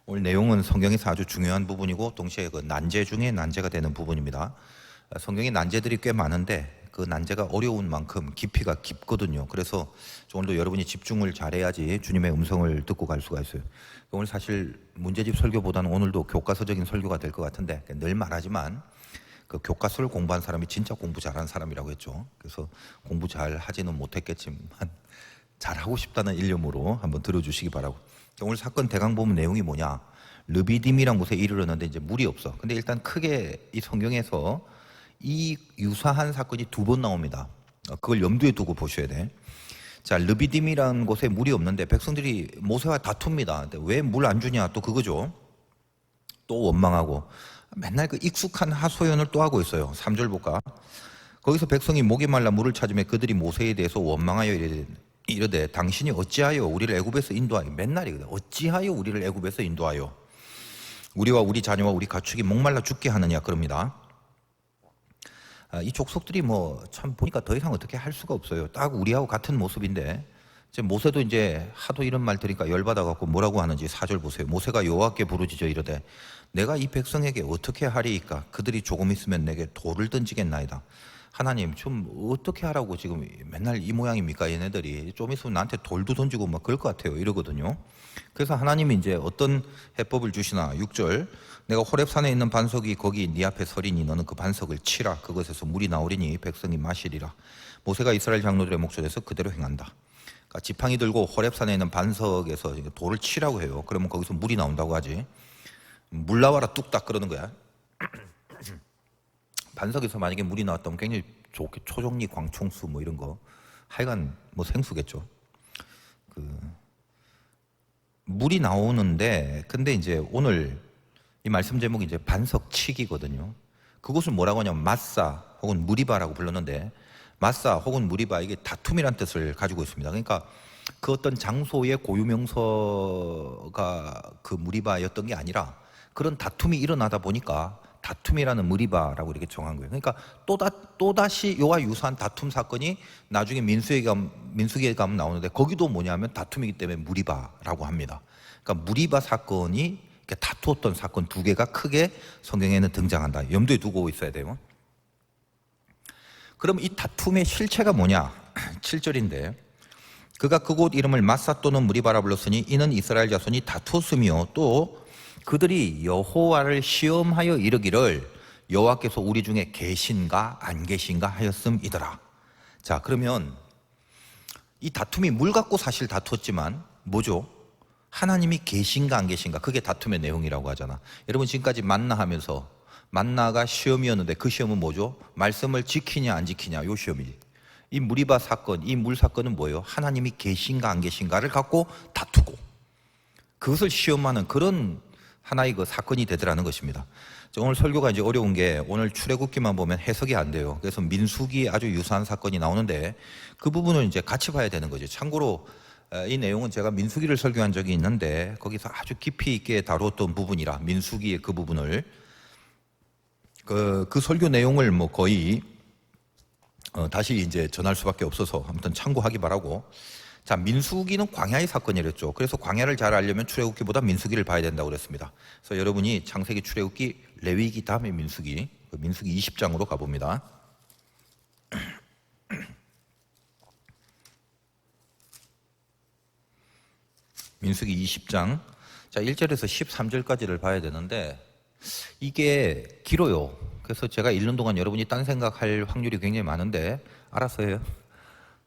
오늘 내용은 성경에서 아주 중요한 부분이고 동시에 그 난제 중에 난제가 되는 부분입니다. 성경에 난제들이 꽤 많은데 그 난제가 어려운 만큼 깊이가 깊거든요. 그래서 오늘도 여러분이 집중을 잘해야지 주님의 음성을 듣고 갈 수가 있어요. 오늘 사실 문제집 설교보다는 오늘도 교과서적인 설교가 될 것 같은데, 늘 말하지만 그 교과서를 공부한 사람이 진짜 공부 잘하는 사람이라고 했죠. 그래서 공부 잘 하지는 못했겠지만 잘하고 싶다는 일념으로 한번 들어주시기 바라고. 오늘 사건 대강 보면 내용이 뭐냐, 르비딤이라는 곳에 이르렀는데 이제 물이 없어. 근데 일단 크게 이 성경에서 이 유사한 사건이 두 번 나옵니다. 그걸 염두에 두고 보셔야 돼. 자, 르비딤이라는 곳에 물이 없는데 백성들이 모세와 다툽니다. 근데 왜 물 안 주냐, 또 그거죠. 또 원망하고 맨날 그 익숙한 하소연을 또 하고 있어요. 3절 볼까? 거기서 백성이 목이 말라 물을 찾으며 그들이 모세에 대해서 원망하여 이르되 당신이 어찌하여 우리를 애굽에서 인도하여, 맨날이거든. 어찌하여 우리를 애굽에서 인도하여 우리와 우리 자녀와 우리 가축이 목말라 죽게 하느냐 그럽니다. 이 족속들이 뭐 참 보니까 더 이상 어떻게 할 수가 없어요. 딱 우리하고 같은 모습인데 이제 모세도 이제 하도 이런 말 들으니까 열받아 갖고 뭐라고 하는지 4절 보세요. 모세가 여호와께 부르짖어 이르되 내가 이 백성에게 어떻게 하리이까? 그들이 조금 있으면 내게 돌을 던지겠나이다. 하나님 좀 어떻게 하라고 지금 맨날 이 모양입니까? 얘네들이 좀 있으면 나한테 돌도 던지고 막 그럴 것 같아요. 이러거든요. 그래서 하나님이 이제 어떤 해법을 주시나. 6절 내가 호렙산에 있는 반석이 거기 네 앞에 서리니 너는 그 반석을 치라. 그것에서 물이 나오리니 백성이 마시리라. 모세가 이스라엘 장로들의 목전에서 그대로 행한다. 그러니까 지팡이 들고 호렙산에 있는 반석에서 돌을 치라고 해요. 그러면 거기서 물이 나온다고 하지. 물 나와라 뚝딱 그러는 거야. 반석에서 만약에 물이 나왔다면 굉장히 좋게 초종리 광총수 뭐 이런 거, 하여간 뭐 생수겠죠. 그 물이 나오는데, 근데 이제 오늘 이 말씀 제목이 이제 반석치기거든요. 그것을 뭐라고 하냐면 마사 혹은 무리바라고 불렀는데, 마사 혹은 무리바, 이게 다툼이란 뜻을 가지고 있습니다. 그러니까 그 어떤 장소의 고유명서가 그 무리바였던 게 아니라 그런 다툼이 일어나다 보니까 다툼이라는 무리바라고 이렇게 정한 거예요. 그러니까 또다시 요와 유사한 다툼 사건이 나중에 민수기에 가면 나오는데, 거기도 뭐냐면 다툼이기 때문에 무리바라고 합니다. 그러니까 무리바 사건이 다투었던 사건 두 개가 크게 성경에는 등장한다. 염두에 두고 있어야 돼요. 그럼 이 다툼의 실체가 뭐냐? 7절인데 그가 그곳 이름을 마사 또는 무리바라 불렀으니 이는 이스라엘 자손이 다투었으며 또 그들이 여호와를 시험하여 이르기를 여호와께서 우리 중에 계신가 안 계신가 하였음이더라. 자, 그러면 이 다툼이 물 갖고 사실 다투었지만 뭐죠? 하나님이 계신가 안 계신가, 그게 다툼의 내용이라고 하잖아. 여러분 지금까지 만나 하면서 만나가 시험이었는데 그 시험은 뭐죠? 말씀을 지키냐 안 지키냐, 요 시험이지. 이 무리바 사건, 이 물 사건은 뭐예요? 하나님이 계신가 안 계신가를 갖고 다투고 그것을 시험하는 그런 하나의 그 사건이 되더라는 것입니다. 오늘 설교가 이제 어려운 게 오늘 출애굽기만 보면 해석이 안 돼요. 그래서 민수기에 아주 유사한 사건이 나오는데 그 부분을 이제 같이 봐야 되는 거죠. 참고로 이 내용은 제가 민수기를 설교한 적이 있는데 거기서 아주 깊이 있게 다루었던 부분이라 민수기의 그 부분을 그 설교 내용을 뭐 거의 다시 이제 전할 수밖에 없어서 아무튼 참고하기 바라고. 자, 민수기는 광야의 사건이랬죠. 그래서 광야를 잘 알려면 출애굽기보다 민수기를 봐야 된다고 그랬습니다. 그래서 여러분이 창세기, 출애굽기, 레위기 다음에 민수기, 민수기 20장으로 가봅니다. 민수기 20장. 자, 1절에서 13절까지를 봐야 되는데 이게 길어요. 그래서 제가 읽는 동안 여러분이 딴 생각할 확률이 굉장히 많은데 알아서 해요.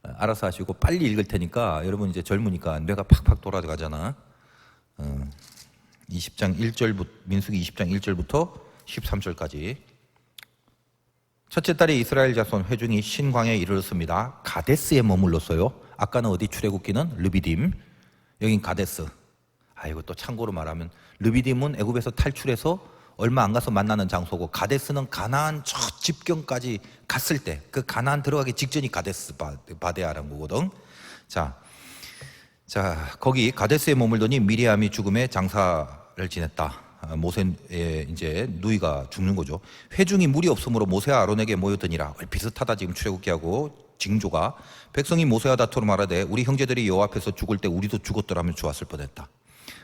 알아서 하시고 빨리 읽을 테니까. 여러분 이제 젊으니까 뇌가 팍팍 돌아가잖아. 20장 1절부터, 민수기 20장 1절부터 13절까지. 첫째 달에 이스라엘 자손 회중이 신광야에 이르렀습니다. 가데스에 머물렀어요. 아까는 어디 출애굽기는 르비딤, 여긴 가데스. 이거 또 참고로 말하면 르비딤은 애굽에서 탈출해서 얼마 안 가서 만나는 장소고, 가데스는 가나안 저 집경까지 갔을 때 그 가나안 들어가기 직전이 가데스 바데아라는 거거든. 자, 거기 가데스에 머물더니 미리암이 죽음에 장사를 지냈다. 모세의 이제 누이가 죽는 거죠. 회중이 물이 없으므로 모세와 아론에게 모였더니라. 비슷하다 지금 출애굽기하고 징조가. 백성이 모세와 다투러 말하되 우리 형제들이 여호와 앞에서 죽을 때 우리도 죽었더라면 좋았을 뻔했다.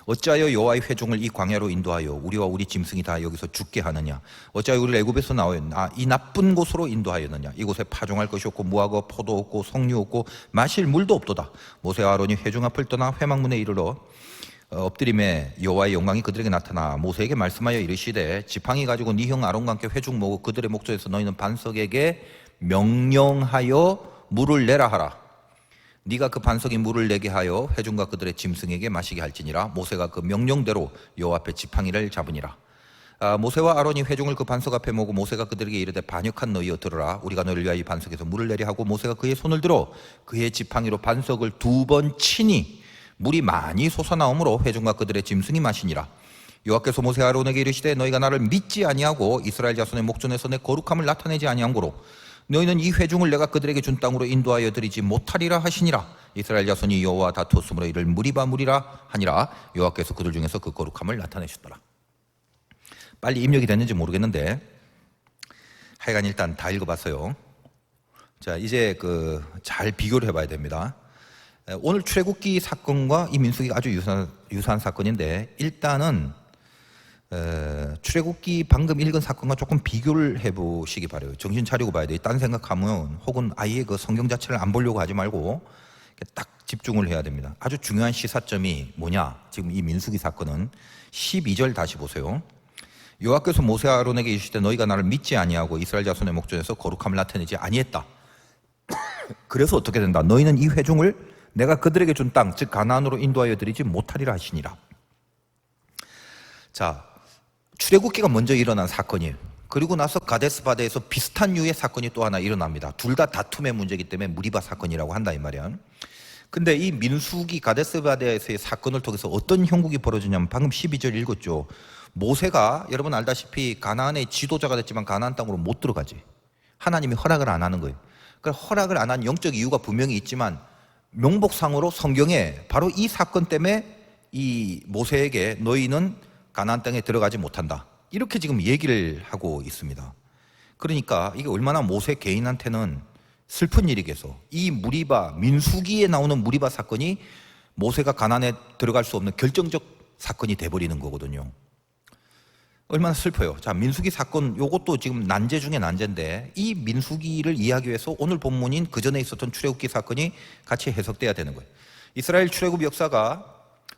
어찌하여 여호와의 회중을 이 광야로 인도하여 우리와 우리 짐승이 다 여기서 죽게 하느냐? 어찌하여 우리를 애굽에서 나와 이 나쁜 곳으로 인도하였느냐? 이곳에 파종할 것이 없고 무화과 포도 없고 석류 없고 마실 물도 없도다. 모세와 아론이 회중 앞을 떠나 회막문에 이르러 엎드림에 여호와의 영광이 그들에게 나타나 모세에게 말씀하여 이르시되 지팡이 가지고 네 형 아론과 함께 회중 모으고 그들의 목전에서 너희는 반석에게 명령하여 물을 내라 하라. 네가 그 반석이 물을 내게 하여 회중과 그들의 짐승에게 마시게 할지니라. 모세가 그 명령대로 여호와 앞에 지팡이를 잡으니라. 모세와 아론이 회중을 그 반석 앞에 모으고 모세가 그들에게 이르되 반역한 너희여 들으라. 우리가 너희를 위하여 이 반석에서 물을 내려 하고 모세가 그의 손을 들어 그의 지팡이로 반석을 2번 치니 물이 많이 솟아나오므로 회중과 그들의 짐승이 마시니라. 여호와께서 모세와 아론에게 이르시되 너희가 나를 믿지 아니하고 이스라엘 자손의 목전에서 내 거룩함을 나타내지 아니한 고로 너희는 이 회중을 내가 그들에게 준 땅으로 인도하여 드리지 못하리라 하시니라. 이스라엘 자손이 여호와와 다투었으므로 이를 무리바무리라 하니라. 여호와께서 그들 중에서 그 거룩함을 나타내셨더라. 빨리 입력이 됐는지 모르겠는데 하여간 일단 다 읽어봤어요. 자, 이제 잘 비교를 해봐야 됩니다. 오늘 출애굽기 사건과 이 민수기가 아주 유사한 사건인데 일단은 출애굽기 방금 읽은 사건과 조금 비교를 해보시기 바라요. 정신 차리고 봐야 돼요. 딴 생각하면 혹은 아예 그 성경 자체를 안 보려고 하지 말고 딱 집중을 해야 됩니다. 아주 중요한 시사점이 뭐냐? 지금 이 민수기 사건은 12절 다시 보세요. 여호와께서 모세와 아론에게 이르시되 너희가 나를 믿지 아니하고 이스라엘 자손의 목전에서 거룩함을 나타내지 아니했다. 그래서 어떻게 된다? 너희는 이 회중을 내가 그들에게 준 땅, 즉 가나안으로 인도하여 드리지 못하리라 하시니라. 자, 출애굽기가 먼저 일어난 사건이에요. 그리고 나서 가데스 바데에서 비슷한 류의 사건이 또 하나 일어납니다. 둘 다 다툼의 문제이기 때문에 무리바 사건이라고 한다 이 말이야. 근데 이 민수기 가데스 바데에서의 사건을 통해서 어떤 형국이 벌어지냐면 방금 12절 읽었죠. 모세가 여러분 알다시피 가나안의 지도자가 됐지만 가나안 땅으로 못 들어가지. 하나님이 허락을 안 하는 거예요. 그러니까 허락을 안 한 영적 이유가 분명히 있지만 명복상으로 성경에 바로 이 사건 때문에 이 모세에게 너희는 가나안 땅에 들어가지 못한다. 이렇게 지금 얘기를 하고 있습니다. 그러니까 이게 얼마나 모세 개인한테는 슬픈 일이겠어. 이 무리바, 민수기에 나오는 무리바 사건이 모세가 가나안에 들어갈 수 없는 결정적 사건이 돼버리는 거거든요. 얼마나 슬퍼요. 자, 민수기 사건, 요것도 지금 난제 중에 난제인데 이 민수기를 이해하기 위해서 오늘 본문인 그 전에 있었던 출애굽기 사건이 같이 해석돼야 되는 거예요. 이스라엘 출애굽 역사가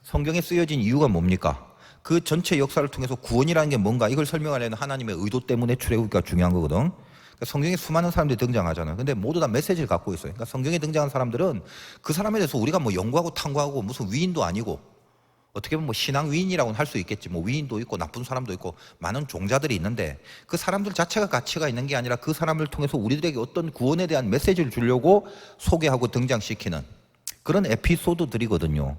성경에 쓰여진 이유가 뭡니까? 그 전체 역사를 통해서 구원이라는 게 뭔가 이걸 설명하려는 하나님의 의도 때문에 출애굽기가 중요한 거거든. 그러니까 성경에 수많은 사람들이 등장하잖아요. 근데 모두 다 메시지를 갖고 있어요. 그러니까 성경에 등장한 사람들은 그 사람에 대해서 우리가 뭐 연구하고 탐구하고 무슨 위인도 아니고 어떻게 보면 뭐 신앙 위인이라고는 할 수 있겠지. 뭐 위인도 있고 나쁜 사람도 있고 많은 종자들이 있는데 그 사람들 자체가 가치가 있는 게 아니라 그 사람을 통해서 우리들에게 어떤 구원에 대한 메시지를 주려고 소개하고 등장시키는 그런 에피소드들이거든요.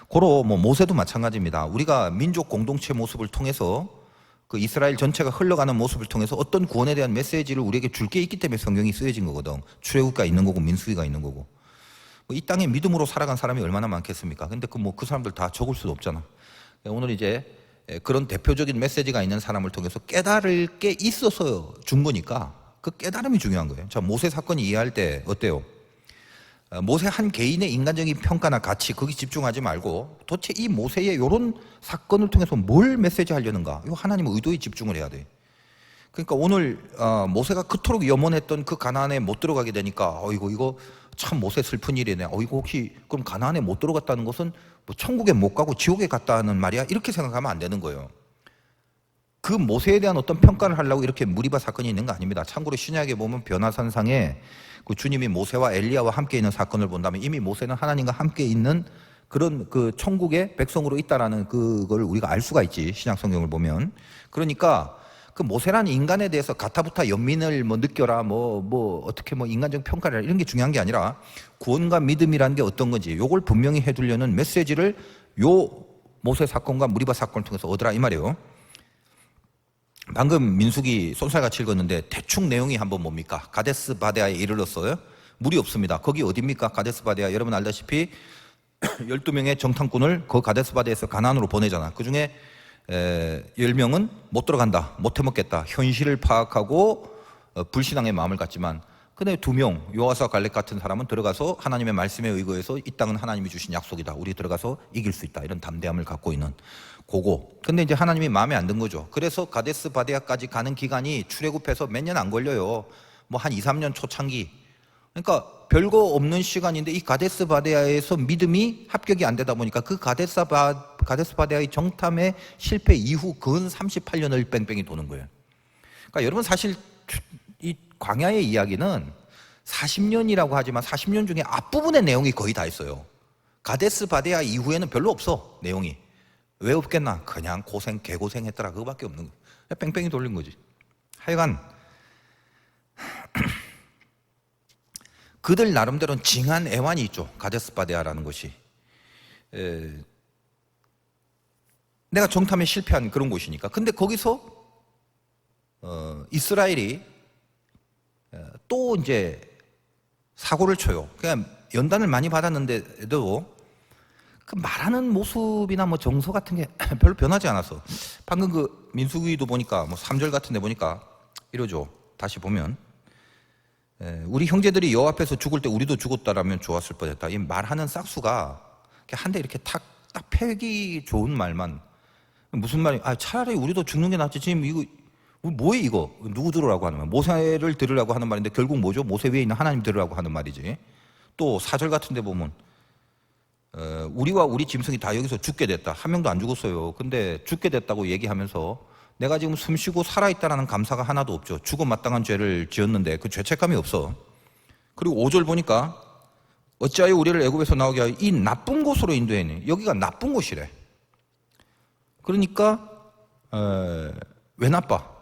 고로 뭐 모세도 마찬가지입니다. 우리가 민족 공동체 모습을 통해서 그 이스라엘 전체가 흘러가는 모습을 통해서 어떤 구원에 대한 메시지를 우리에게 줄 게 있기 때문에 성경이 쓰여진 거거든. 출애굽기가 있는 거고 민수기가 있는 거고. 이 땅에 믿음으로 살아간 사람이 얼마나 많겠습니까? 근데 그 사람들 다 적을 수도 없잖아. 오늘 이제 그런 대표적인 메시지가 있는 사람을 통해서 깨달을 게 있어서 준 거니까 그 깨달음이 중요한 거예요. 자, 모세 사건 이해할 때 어때요? 모세 한 개인의 인간적인 평가나 가치 거기 집중하지 말고 도대체 이 모세의 이런 사건을 통해서 뭘 메시지 하려는가? 이 하나님의 의도에 집중을 해야 돼. 그러니까 오늘 모세가 그토록 염원했던 그 가나안에 못 들어가게 되니까 이거 참 모세 슬픈 일이네. 이거 혹시 그럼 가나안에 못 들어갔다는 것은 뭐 천국에 못 가고 지옥에 갔다는 말이야? 이렇게 생각하면 안 되는 거예요. 그 모세에 대한 어떤 평가를 하려고 이렇게 무리바 사건이 있는 거 아닙니다. 참고로 신약에 보면 변화산상에 그 주님이 모세와 엘리야와 함께 있는 사건을 본다면 이미 모세는 하나님과 함께 있는 그런 그 천국의 백성으로 있다라는 그걸 우리가 알 수가 있지. 신약 성경을 보면. 그러니까 그 모세라는 인간에 대해서 가타부타 연민을 뭐 느껴라 뭐 어떻게 뭐 인간적 평가를 이런 게 중요한 게 아니라 구원과 믿음이라는 게 어떤 건지 요걸 분명히 해두려는 메시지를 요 모세 사건과 무리바 사건을 통해서 얻으라 이 말이에요. 방금 민수기 쏜살같이 읽었는데 대충 내용이 한번 뭡니까? 가데스 바데아에 이르렀어요. 물이 없습니다. 거기 어디입니까? 가데스 바데아. 여러분 알다시피 12명의 정탐꾼을 그 가데스 바데에서 가나안으로 보내잖아. 그중에 10명은 못 들어간다. 못 해먹겠다. 현실을 파악하고 불신앙의 마음을 갖지만 근데 2명 요아스와 갈렙 같은 사람은 들어가서 하나님의 말씀에 의거해서 이 땅은 하나님이 주신 약속이다, 우리 들어가서 이길 수 있다, 이런 담대함을 갖고 있는 그거. 근데 이제 하나님이 마음에 안 든 거죠. 그래서 가데스 바데아까지 가는 기간이 출애굽해서 몇 년 안 걸려요. 뭐 한 2, 3년 초창기. 그러니까 별거 없는 시간인데 이 가데스 바데아에서 믿음이 합격이 안 되다 보니까 그 가데스 바데아의 정탐의 실패 이후 근 38년을 뺑뺑이 도는 거예요. 그러니까 여러분, 사실 이 광야의 이야기는 40년이라고 하지만 40년 중에 앞부분의 내용이 거의 다 있어요. 가데스 바데아 이후에는 별로 없어, 내용이. 왜 없겠나? 그냥 개고생했더라, 그거밖에 없는 거예요. 뺑뺑이 돌린 거지. 하여간 그들 나름대로는 징한 애환이 있죠, 가데스 바데아라는 것이. 내가 정탐에 실패한 그런 곳이니까. 근데 거기서 이스라엘이 또 이제 사고를 쳐요. 그냥 연단을 많이 받았는데도 그 말하는 모습이나 뭐 정서 같은 게 별로 변하지 않았어. 방금 그 민수기도 보니까 뭐 3절 같은 데 보니까 이러죠. 다시 보면 우리 형제들이 여호와 앞에서 죽을 때 우리도 죽었다라면 좋았을 뻔했다. 이 말하는 싹수가 한 대 이렇게 딱 패기 좋은 말만. 무슨 말이? 차라리 우리도 죽는 게 낫지. 지금 이거 뭐해, 이거? 누구 들으라고 하는 말? 모세를 들으라고 하는 말인데 결국 뭐죠? 모세 위에 있는 하나님 들으라고 하는 말이지. 또 4절 같은 데 보면 우리와 우리 짐승이 다 여기서 죽게 됐다. 한 명도 안 죽었어요. 근데 죽게 됐다고 얘기하면서 내가 지금 숨쉬고 살아있다라는 감사가 하나도 없죠. 죽어 마땅한 죄를 지었는데 그 죄책감이 없어. 그리고 5절 보니까 어찌하여 우리를 애굽에서 나오게 하여 이 나쁜 곳으로 인도했니? 여기가 나쁜 곳이래. 그러니까 왜 나빠?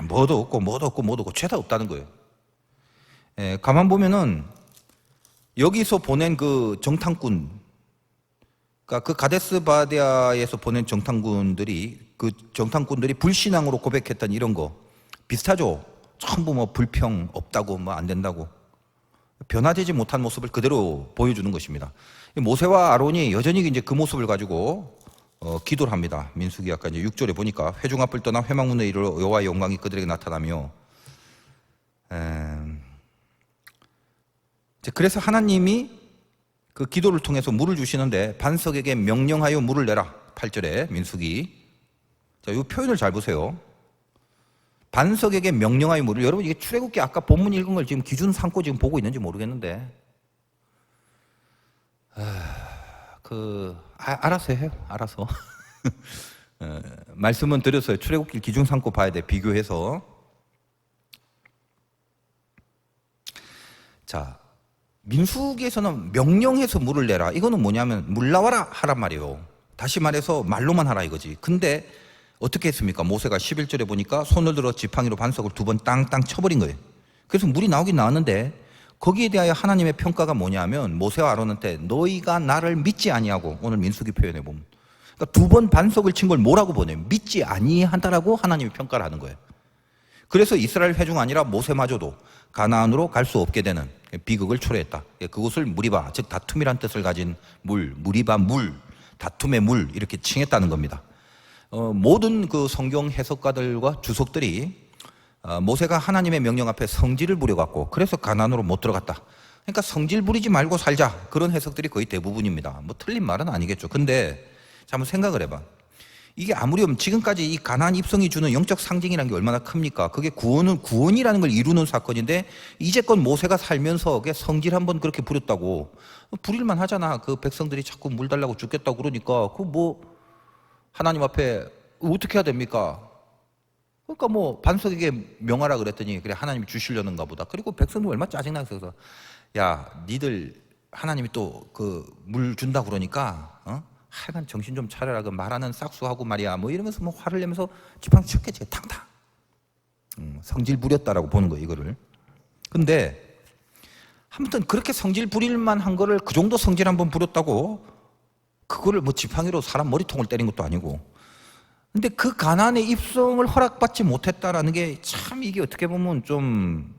뭐도 없고 죄다 없다는 거예요. 가만 보면은 여기서 보낸 그 정탐꾼, 그러니까 그 가데스 바데아에서 보낸 정탐꾼들이 불신앙으로 고백했던 이런 거 비슷하죠. 전부 뭐 불평 없다고, 뭐 안 된다고, 변화되지 못한 모습을 그대로 보여주는 것입니다. 모세와 아론이 여전히 이제 그 모습을 가지고 기도를 합니다. 민수기 아까 이제 6절에 보니까 회중 앞을 떠나 회막문에 이르러 여호와의 영광이 그들에게 나타나며, 그래서 하나님이 그 기도를 통해서 물을 주시는데 반석에게 명령하여 물을 내라. 8절에 민수기. 자, 이 표현을 잘 보세요. 반석에게 명령하여 물을. 여러분, 이게 출애굽기 아까 본문 읽은 걸 지금 기준 삼고 지금 보고 있는지 모르겠는데, 알아서 해요. 알아서. 말씀은 드렸어요. 출애굽기 기준 삼고 봐야 돼, 비교해서. 자, 민수기에서는 명령해서 물을 내라. 이거는 뭐냐면 물 나와라 하란 말이에요. 다시 말해서 말로만 하라 이거지. 근데 어떻게 했습니까? 모세가 11절에 보니까 손을 들어 지팡이로 반석을 2번 땅땅 쳐버린 거예요. 그래서 물이 나오긴 나왔는데 거기에 대하여 하나님의 평가가 뭐냐면 모세와 아론한테 너희가 나를 믿지 아니하고, 오늘 민수기 표현해 보면 그러니까 2번 반석을 친 걸 뭐라고 보내요? 믿지 아니한다라고 하나님이 평가를 하는 거예요. 그래서 이스라엘 회중 아니라 모세마저도 가나안으로 갈 수 없게 되는 비극을 초래했다. 그곳을 무리바, 즉 다툼이란 뜻을 가진 무리바 물, 다툼의 물, 이렇게 칭했다는 겁니다. 모든 그 성경 해석가들과 주석들이 모세가 하나님의 명령 앞에 성질을 부려갖고 그래서 가나안으로 못 들어갔다. 그러니까 성질 부리지 말고 살자, 그런 해석들이 거의 대부분입니다. 뭐 틀린 말은 아니겠죠. 근데 자, 한번 생각을 해봐. 이게 아무리 지금까지 이 가나안 입성이 주는 영적 상징이라는 게 얼마나 큽니까? 그게 구원이라는 걸 이루는 사건인데 이제껏 모세가 살면서 성질 한번 그렇게 부렸다고 부릴만 하잖아. 그 백성들이 자꾸 물 달라고 죽겠다고 그러니까 그 뭐 하나님 앞에 어떻게 해야 됩니까? 그러니까 뭐 반석에게 명하라 그랬더니 그래 하나님이 주시려는가 보다. 그리고 백성들 얼마나 짜증나서 야 니들 하나님이 또 그 물 준다 그러니까 하여간 정신 좀 차려라. 그 말하는 싹수하고 말이야. 뭐 이러면서 뭐 화를 내면서 지팡이 쳤겠지. 탕탕. 성질 부렸다라고 보는 거예요, 이거를. 근데 아무튼 그렇게 성질 부릴만 한 거를 그 정도 성질 한번 부렸다고 그거를 뭐 지팡이로 사람 머리통을 때린 것도 아니고. 근데 그 가나안의 입성을 허락받지 못했다라는 게 참 이게 어떻게 보면 좀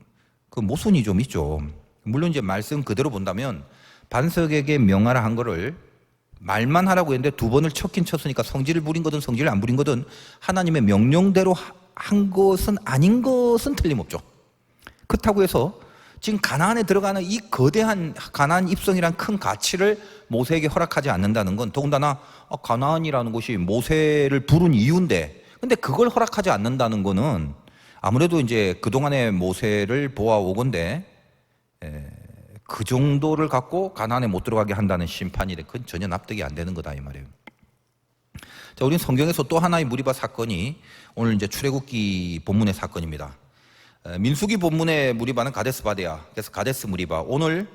그 모순이 좀 있죠. 물론 이제 말씀 그대로 본다면 반석에게 명하라 한 거를 말만 하라고 했는데 2번을 쳤긴 쳤으니까 성질을 부린 거든 성질을 안 부린 거든 하나님의 명령대로 한 것은 아닌 것은 틀림없죠. 그렇다고 해서 지금 가나안에 들어가는 이 거대한 가나안 입성이란 큰 가치를 모세에게 허락하지 않는다는 건, 더군다나 가나안이라는 곳이 모세를 부른 이유인데, 근데 그걸 허락하지 않는다는 거는 아무래도 이제 그동안의 모세를 보아오건대 그 정도를 갖고 가나안에 못 들어가게 한다는 심판이래. 그건 전혀 납득이 안 되는 거다 이 말이에요. 자, 우리는 성경에서 또 하나의 무리바 사건이 오늘 이제 출애굽기 본문의 사건입니다. 민수기 본문의 무리바는 가데스 바데야. 그래서 가데스 무리바. 오늘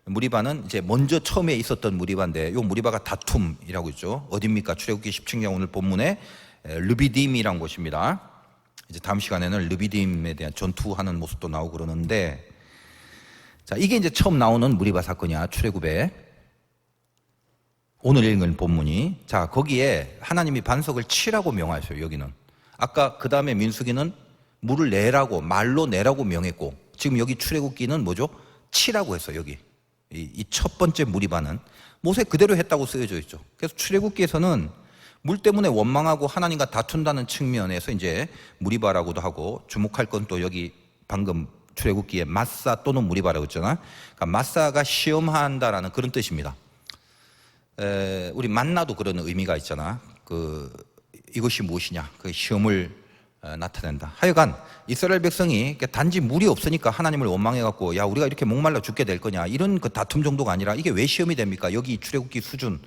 무리바는 이제 먼저 처음에 있었던 무리바인데, 이 무리바가 다툼이라고 있죠. 어딥니까? 출애굽기 17장 오늘 본문에 르비딤이라는 곳입니다. 이제 다음 시간에는 르비딤에 대한 전투하는 모습도 나오고 그러는데, 자, 이게 이제 처음 나오는 무리바 사건이야, 출애굽에. 오늘 읽은 본문이. 자, 거기에 하나님이 반석을 치라고 명하셨어요, 여기는. 아까 그 다음에 민수기는 물을 내라고, 말로 내라고 명했고, 지금 여기 출애굽기는 뭐죠? 치라고 했어요, 여기. 이 첫 번째 무리바는 모세 그대로 했다고 쓰여져 있죠. 그래서 출애굽기에서는 물 때문에 원망하고 하나님과 다툰다는 측면에서 이제 무리바라고도 하고, 주목할 건 또 여기 방금 출애굽기에 마사 또는 무리바라고 했잖아. 그러니까 마사가 시험한다라는 그런 뜻입니다. 우리 만나도 그런 의미가 있잖아. 이것이 무엇이냐, 그 시험을 나타낸다. 하여간 이스라엘 백성이 단지 물이 없으니까 하나님을 원망해갖고, 야, 우리가 이렇게 목말라 죽게 될 거냐, 이런 그 다툼 정도가 아니라, 이게 왜 시험이 됩니까? 여기 출애굽기 수준,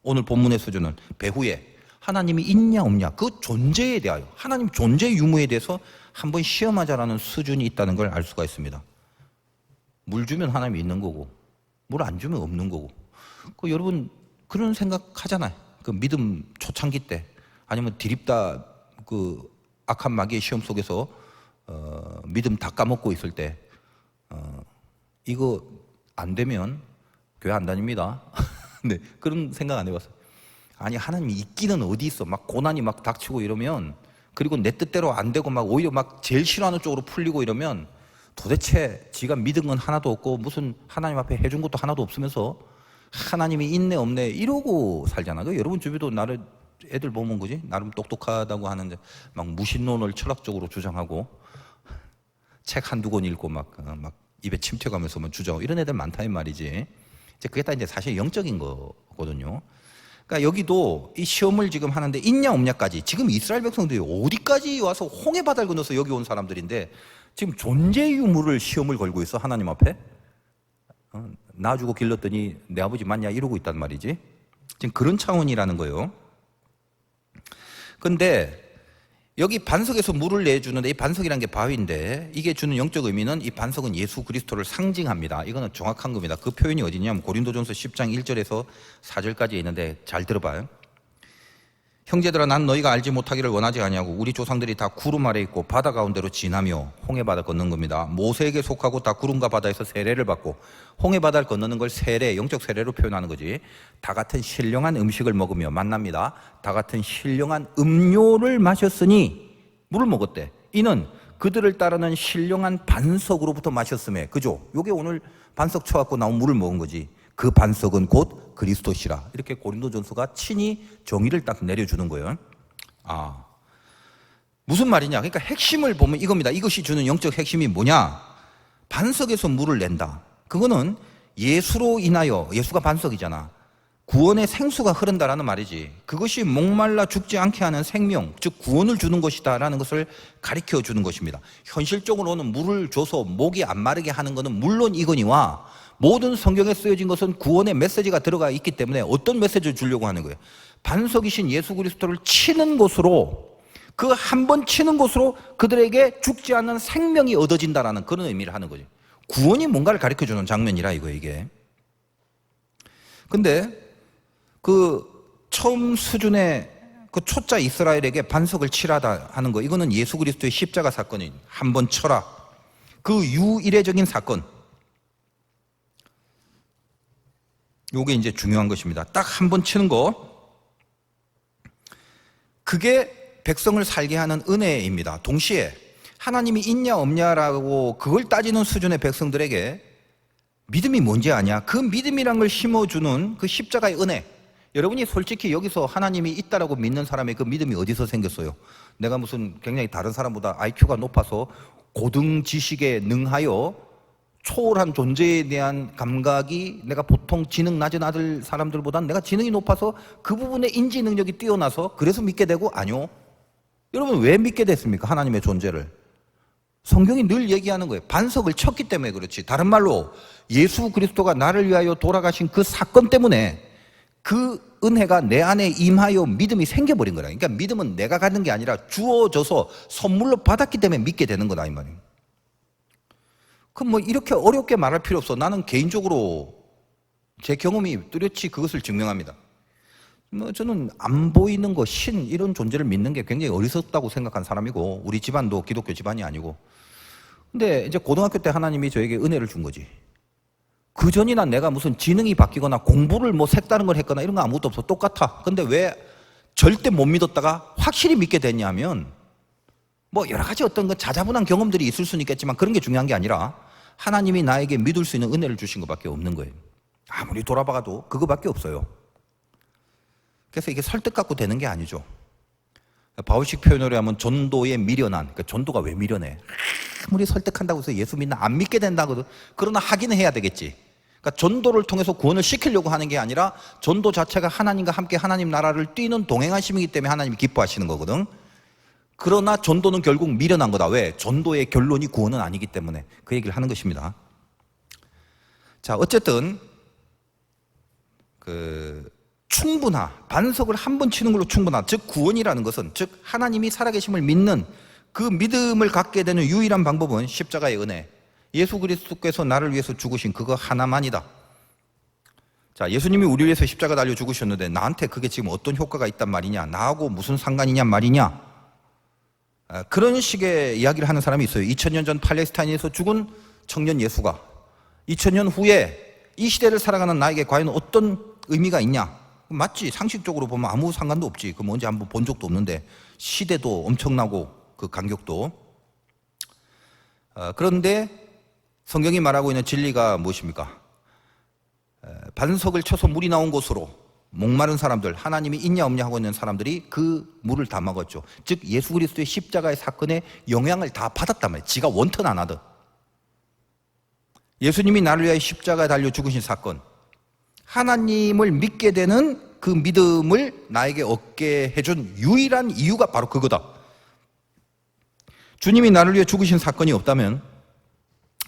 오늘 본문의 수준은 배후에 하나님이 있냐 없냐, 그 존재에 대하여, 하나님 존재 유무에 대해서 한번 시험하자라는 수준이 있다는 걸 알 수가 있습니다. 물 주면 하나님이 있는 거고, 물 안 주면 없는 거고. 여러분 그런 생각 하잖아요. 그 믿음 초창기 때, 아니면 디립다 그 악한 마귀의 시험 속에서 믿음 다 까먹고 있을 때, 이거 안 되면 교회 안 다닙니다. 네, 그런 생각 안 해봤어요. 아니, 하나님이 있기는 어디 있어. 막 고난이 막 닥치고 이러면, 그리고 내 뜻대로 안 되고 막 오히려 막 제일 싫어하는 쪽으로 풀리고 이러면, 도대체 지가 믿은 건 하나도 없고 무슨 하나님 앞에 해준 것도 하나도 없으면서 하나님이 있네 없네 이러고 살잖아. 여러분 주변도 나를 애들 보면 그지? 나름 똑똑하다고 하는데 막 무신론을 철학적으로 주장하고, 책 한두 권 읽고 막 입에 침 튀어가면서 주장하고 이런 애들 많다 이 말이지. 이제 그게 다 이제 사실 영적인 거거든요. 그러니까 여기도 이 시험을 지금 하는데 있냐 없냐까지, 지금 이스라엘 백성들이 어디까지 와서 홍해 바다를 건너서 여기 온 사람들인데 지금 존재 유무를 시험을 걸고 있어, 하나님 앞에. 낳아주고 길렀더니 내 아버지 맞냐 이러고 있단 말이지. 지금 그런 차원이라는 거예요. 근데 여기 반석에서 물을 내주는데, 이 반석이라는 게 바위인데, 이게 주는 영적 의미는, 이 반석은 예수 그리스도를 상징합니다. 이거는 정확한 겁니다. 그 표현이 어디냐면 고린도전서 10장 1절에서 4절까지 있는데 잘 들어봐요. 형제들아, 난 너희가 알지 못하기를 원하지 아니하고, 우리 조상들이 다 구름 아래 있고 바다 가운데로 지나며 홍해 바다 건넌 겁니다. 모세에게 속하고 다 구름과 바다에서 세례를 받고, 홍해 바다를 건너는 걸 세례, 영적 세례로 표현하는 거지. 다 같은 신령한 음식을 먹으며 만납니다. 다 같은 신령한 음료를 마셨으니, 물을 먹었대. 이는 그들을 따르는 신령한 반석으로부터 마셨음에, 그죠? 요게 오늘 반석 쳐갖고 나온 물을 먹은 거지. 그 반석은 곧 그리스도시라. 이렇게 고린도전서가 친히 정의를 딱 내려주는 거예요. 무슨 말이냐? 그러니까 핵심을 보면 이겁니다. 이것이 주는 영적 핵심이 뭐냐? 반석에서 물을 낸다. 그거는 예수로 인하여, 예수가 반석이잖아, 구원의 생수가 흐른다라는 말이지. 그것이 목말라 죽지 않게 하는 생명, 즉 구원을 주는 것이다라는 것을 가르쳐 주는 것입니다. 현실적으로는 물을 줘서 목이 안 마르게 하는 것은 물론 이거니와, 모든 성경에 쓰여진 것은 구원의 메시지가 들어가 있기 때문에 어떤 메시지를 주려고 하는 거예요? 반석이신 예수 그리스도를 치는 곳으로, 그 한 번 치는 곳으로 그들에게 죽지 않는 생명이 얻어진다라는 그런 의미를 하는 거죠. 구원이 뭔가를 가르쳐주는 장면이라 이거 이게. 근데 그 처음 수준의 그 초짜 이스라엘에게 반석을 치라다 하는 거, 이거는 예수 그리스도의 십자가 사건인, 한 번 쳐라, 그 유일회적인 사건, 요게 이제 중요한 것입니다. 딱 한 번 치는 거, 그게 백성을 살게 하는 은혜입니다. 동시에 하나님이 있냐 없냐라고 그걸 따지는 수준의 백성들에게 믿음이 뭔지 아냐, 그 믿음이란 걸 심어주는 그 십자가의 은혜. 여러분이 솔직히 여기서 하나님이 있다라고 믿는 사람의 그 믿음이 어디서 생겼어요? 내가 무슨 굉장히 다른 사람보다 IQ가 높아서 고등 지식에 능하여 초월한 존재에 대한 감각이 내가 보통 지능 낮은 사람들보다는 내가 지능이 높아서 그 부분의 인지 능력이 뛰어나서 그래서 믿게 되고, 아니요. 여러분 왜 믿게 됐습니까? 하나님의 존재를. 성경이 늘 얘기하는 거예요. 반석을 쳤기 때문에 그렇지. 다른 말로 예수 그리스도가 나를 위하여 돌아가신 그 사건 때문에 그 은혜가 내 안에 임하여 믿음이 생겨버린 거라. 그러니까 믿음은 내가 갖는 게 아니라 주어져서 선물로 받았기 때문에 믿게 되는 거다 이 말이에요. 그럼 뭐 이렇게 어렵게 말할 필요 없어. 나는 개인적으로 제 경험이 뚜렷이 그것을 증명합니다. 뭐 저는 안 보이는 거, 신 이런 존재를 믿는 게 굉장히 어리석다고 생각한 사람이고, 우리 집안도 기독교 집안이 아니고. 근데 이제 고등학교 때 하나님이 저에게 은혜를 준 거지. 그 전이나 내가 무슨 지능이 바뀌거나 공부를 뭐 색다른 걸 했거나 이런 거 아무것도 없어. 똑같아. 근데 왜 절대 못 믿었다가 확실히 믿게 됐냐면, 뭐 여러 가지 어떤 그 자자분한 경험들이 있을 수는 있겠지만 그런 게 중요한 게 아니라 하나님이 나에게 믿을 수 있는 은혜를 주신 것밖에 없는 거예요. 아무리 돌아봐도 그거밖에 없어요. 그래서 이게 설득 갖고 되는 게 아니죠. 바울식 표현으로 하면 전도에 미련한, 그러니까 전도가 왜 미련해? 아무리 설득한다고 해서 예수 믿나 안 믿게 된다거든. 그러나 하기는 해야 되겠지. 그러니까 전도를 통해서 구원을 시키려고 하는 게 아니라 전도 자체가 하나님과 함께 하나님 나라를 뛰는 동행하심이기 때문에 하나님이 기뻐하시는 거거든. 그러나 전도는 결국 미련한 거다. 왜? 전도의 결론이 구원은 아니기 때문에 그 얘기를 하는 것입니다. 자, 어쨌든 충분하, 반석을 한 번 치는 걸로 충분하, 즉 구원이라는 것은, 즉 하나님이 살아계심을 믿는 그 믿음을 갖게 되는 유일한 방법은 십자가의 은혜, 예수 그리스도께서 나를 위해서 죽으신 그거 하나만이다. 자, 예수님이 우리를 위해서 십자가 달려 죽으셨는데 나한테 그게 지금 어떤 효과가 있단 말이냐, 나하고 무슨 상관이냐 말이냐, 그런 식의 이야기를 하는 사람이 있어요. 2000년 전 팔레스타인에서 죽은 청년 예수가 2000년 후에 이 시대를 살아가는 나에게 과연 어떤 의미가 있냐? 맞지. 상식적으로 보면 아무 상관도 없지. 그 뭔지 한번 본 적도 없는데 시대도 엄청나고 그 간격도. 그런데 성경이 말하고 있는 진리가 무엇입니까? 반석을 쳐서 물이 나온 곳으로 목마른 사람들, 하나님이 있냐 없냐 하고 있는 사람들이 그 물을 다 먹었죠. 즉 예수 그리스도의 십자가의 사건에 영향을 다 받았단 말이에요. 지가 원턴 안 하든. 예수님이 나를 위하여 십자가에 달려 죽으신 사건, 하나님을 믿게 되는 그 믿음을 나에게 얻게 해준 유일한 이유가 바로 그거다. 주님이 나를 위해 죽으신 사건이 없다면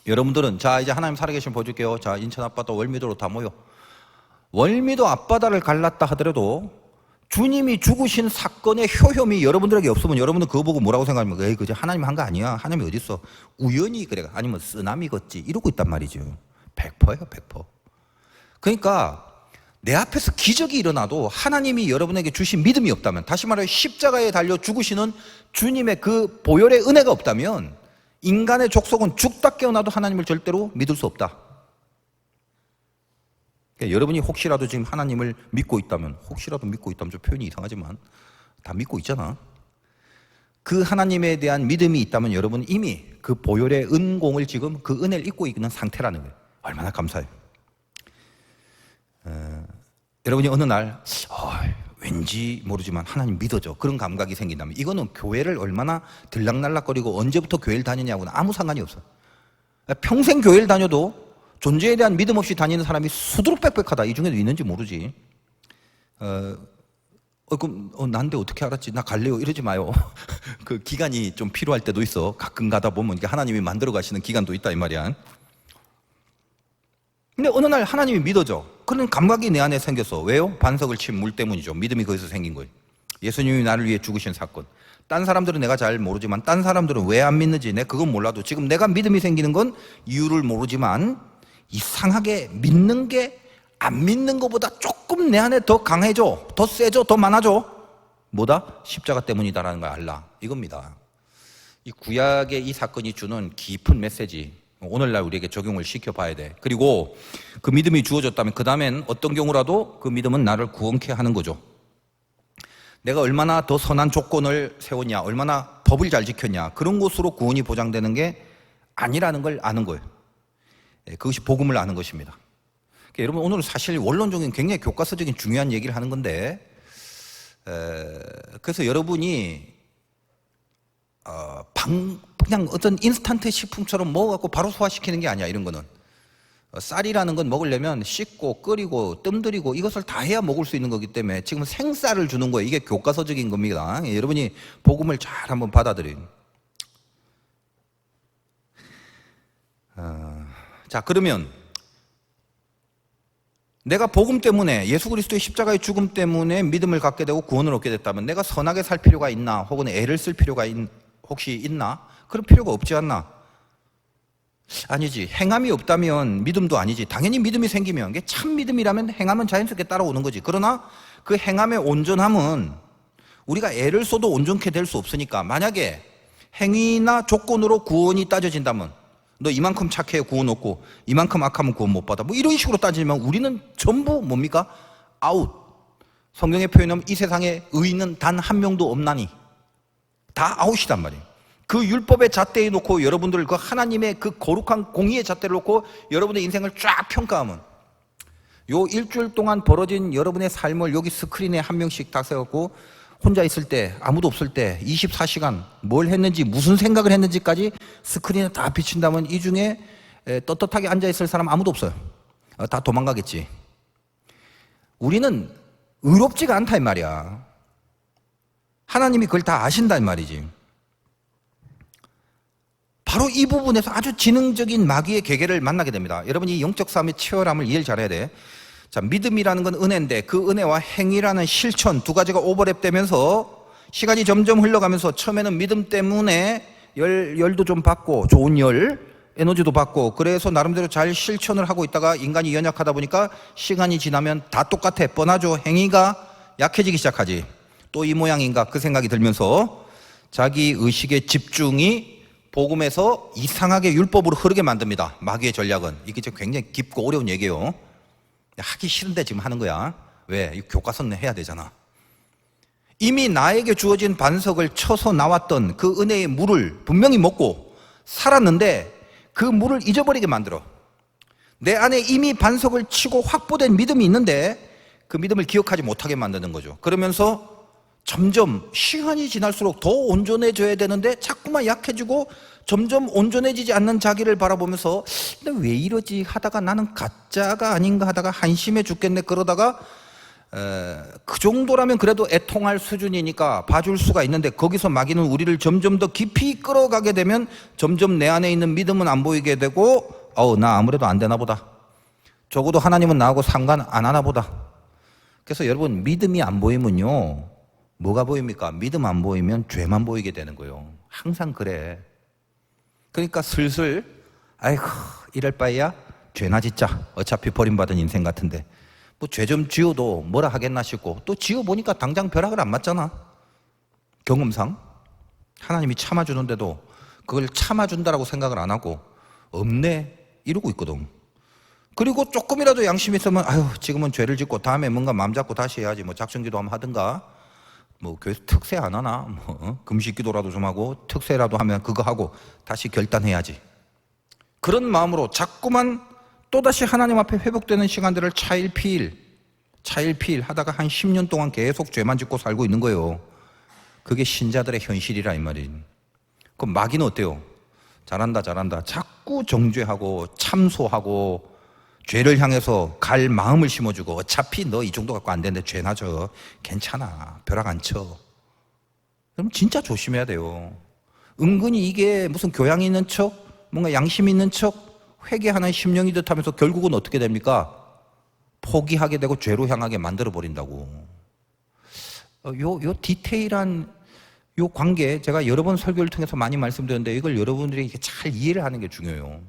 여러분들은, 자 이제 하나님 살아계신 보여줄게요. 자, 인천 앞바다 월미도로 다 모여. 월미도 앞바다를 갈랐다 하더라도 주님이 죽으신 사건의 효험이 여러분들에게 없으면 여러분은 그거 보고 뭐라고 생각합니까? 에이, 그저 하나님 한 거 아니야. 하나님이 어디 있어? 우연히 그래. 아니면 쓰나미 걷지. 이러고 있단 말이죠. 100%예요, 100%. 그러니까 내 앞에서 기적이 일어나도 하나님이 여러분에게 주신 믿음이 없다면, 다시 말해 십자가에 달려 죽으시는 주님의 그 보혈의 은혜가 없다면 인간의 족속은 죽다 깨어나도 하나님을 절대로 믿을 수 없다. 그러니까 여러분이 혹시라도 지금 하나님을 믿고 있다면, 혹시라도 믿고 있다면 좀 표현이 이상하지만 다 믿고 있잖아. 그 하나님에 대한 믿음이 있다면 여러분 이미 그 보혈의 은공을 지금 그 은혜를 입고 있는 상태라는 거예요. 얼마나 감사해요. 여러분이 어느 날 왠지 모르지만 하나님 믿어져, 그런 감각이 생긴다면 이거는 교회를 얼마나 들락날락거리고 언제부터 교회를 다니냐고는 아무 상관이 없어. 평생 교회를 다녀도 존재에 대한 믿음 없이 다니는 사람이 수두룩빽빽하다. 이 중에도 있는지 모르지. 그럼 난데 어떻게 알았지? 나 갈래요. 이러지 마요. 그 기간이 좀 필요할 때도 있어. 가끔 가다 보면 하나님이 만들어 가시는 기간도 있다 이 말이야. 근데 어느 날 하나님이 믿어져. 그런 감각이 내 안에 생겼어. 왜요? 반석을 친 물 때문이죠. 믿음이 거기서 생긴 거예요. 예수님이 나를 위해 죽으신 사건. 딴 사람들은 내가 잘 모르지만, 딴 사람들은 왜 안 믿는지 내가 그건 몰라도 지금 내가 믿음이 생기는 건 이유를 모르지만 이상하게 믿는 게 안 믿는 것보다 조금 내 안에 더 강해져, 더 세져, 더 많아져. 뭐다? 십자가 때문이다라는 걸 알라. 이겁니다. 이 구약의 이 사건이 주는 깊은 메시지, 오늘날 우리에게 적용을 시켜봐야 돼. 그리고 그 믿음이 주어졌다면 그 다음엔 어떤 경우라도 그 믿음은 나를 구원케 하는 거죠. 내가 얼마나 더 선한 조건을 세웠냐, 얼마나 법을 잘 지켰냐, 그런 것으로 구원이 보장되는 게 아니라는 걸 아는 거예요. 그것이 복음을 아는 것입니다. 그러니까 여러분 오늘 사실 원론적인 굉장히 교과서적인 중요한 얘기를 하는 건데, 그래서 여러분이 그냥 어떤 인스턴트 식품처럼 먹어갖고 바로 소화시키는 게 아니야. 이런 거는 쌀이라는 건 먹으려면 씻고 끓이고 뜸들이고 이것을 다 해야 먹을 수 있는 거기 때문에 지금 생쌀을 주는 거예요. 이게 교과서적인 겁니다. 여러분이 복음을 잘 한번 받아들여요. 자, 그러면 내가 복음 때문에, 예수 그리스도의 십자가의 죽음 때문에 믿음을 갖게 되고 구원을 얻게 됐다면 내가 선하게 살 필요가 있나, 혹은 애를 쓸 필요가 혹시 있나? 그런 필요가 없지 않나? 아니지. 행함이 없다면 믿음도 아니지. 당연히 믿음이 생기면, 이게 참 믿음이라면 행함은 자연스럽게 따라오는 거지. 그러나 그 행함의 온전함은 우리가 애를 써도 온전케 될 수 없으니까, 만약에 행위나 조건으로 구원이 따져진다면, 너 이만큼 착해 구원 얻고 이만큼 악하면 구원 못 받아, 뭐 이런 식으로 따지면 우리는 전부 뭡니까? 아웃. 성경의 표현은 이 세상에 의인은 단 한 명도 없나니, 다 아웃이단 말이에요. 그 율법의 잣대에 놓고 여러분들 그 하나님의 그 거룩한 공의의 잣대를 놓고 여러분의 인생을 쫙 평가하면, 요 일주일 동안 벌어진 여러분의 삶을 여기 스크린에 한 명씩 다 세웠고, 혼자 있을 때, 아무도 없을 때 24시간 뭘 했는지, 무슨 생각을 했는지까지 스크린에 다 비친다면 이 중에 떳떳하게 앉아있을 사람 아무도 없어요. 다 도망가겠지. 우리는 의롭지가 않다 이 말이야. 하나님이 그걸 다 아신다 이 말이지. 바로 이 부분에서 아주 지능적인 마귀의 계계를 만나게 됩니다. 여러분이 영적 싸움의 치열함을 이해를 잘해야 돼. 자, 믿음이라는 건 은혜인데 그 은혜와 행위라는 실천 두 가지가 오버랩 되면서 시간이 점점 흘러가면서 처음에는 믿음 때문에 열도 좀 받고, 좋은 에너지도 받고, 그래서 나름대로 잘 실천을 하고 있다가 인간이 연약하다 보니까 시간이 지나면 다 똑같아. 뻔하죠. 행위가 약해지기 시작하지. 또 이 모양인가 그 생각이 들면서 자기 의식의 집중이 복음에서 이상하게 율법으로 흐르게 만듭니다. 마귀의 전략은. 이게 굉장히 깊고 어려운 얘기예요. 하기 싫은데 지금 하는 거야. 왜? 교과서는 해야 되잖아. 이미 나에게 주어진 반석을 쳐서 나왔던 그 은혜의 물을 분명히 먹고 살았는데 그 물을 잊어버리게 만들어. 내 안에 이미 반석을 치고 확보된 믿음이 있는데 그 믿음을 기억하지 못하게 만드는 거죠. 그러면서 점점 시간이 지날수록 더 온전해져야 되는데 자꾸만 약해지고, 점점 온전해지지 않는 자기를 바라보면서 근데 왜 이러지 하다가 나는 가짜가 아닌가 하다가 한심해 죽겠네. 그러다가 그 정도라면 그래도 애통할 수준이니까 봐줄 수가 있는데, 거기서 마귀는 우리를 점점 더 깊이 끌어가게 되면 점점 내 안에 있는 믿음은 안 보이게 되고, 나 아무래도 안 되나 보다, 적어도 하나님은 나하고 상관 안 하나 보다. 그래서 여러분, 믿음이 안 보이면요 뭐가 보입니까? 믿음 안 보이면 죄만 보이게 되는 거예요. 항상 그래. 그러니까 슬슬 아이고 이럴 바에야 죄나 짓자. 어차피 버림받은 인생 같은데 뭐 죄 좀 지어도 뭐라 하겠나 싶고, 또 지어보니까 당장 벼락을 안 맞잖아. 경험상 하나님이 참아주는데도 그걸 참아준다라고 생각을 안 하고 없네 이러고 있거든. 그리고 조금이라도 양심이 있으면 아유 지금은 죄를 짓고 다음에 뭔가 마음 잡고 다시 해야지, 뭐 작정기도 한번 하든가, 뭐 교회 특세 안 하나, 뭐 금식기도라도 좀 하고 특세라도 하면 그거 하고 다시 결단해야지. 그런 마음으로 자꾸만 또다시 하나님 앞에 회복되는 시간들을 차일피일 하다가 한 10년 동안 계속 죄만 짓고 살고 있는 거예요. 그게 신자들의 현실이라 이 말이에요. 그럼 마귀는 어때요? 잘한다 자꾸 정죄하고 참소하고 죄를 향해서 갈 마음을 심어주고, 어차피 너 이 정도 갖고 안 되는데 죄나 져, 괜찮아, 벼락 안 쳐. 그럼 진짜 조심해야 돼요. 은근히 이게 무슨 교양 있는 척, 뭔가 양심 있는 척, 회개하는 심령이 듯 하면서 결국은 어떻게 됩니까? 포기하게 되고 죄로 향하게 만들어버린다고. 요 디테일한 요 관계, 제가 여러 번 설교를 통해서 많이 말씀드렸는데 이걸 여러분들이 잘 이해를 하는 게 중요해요.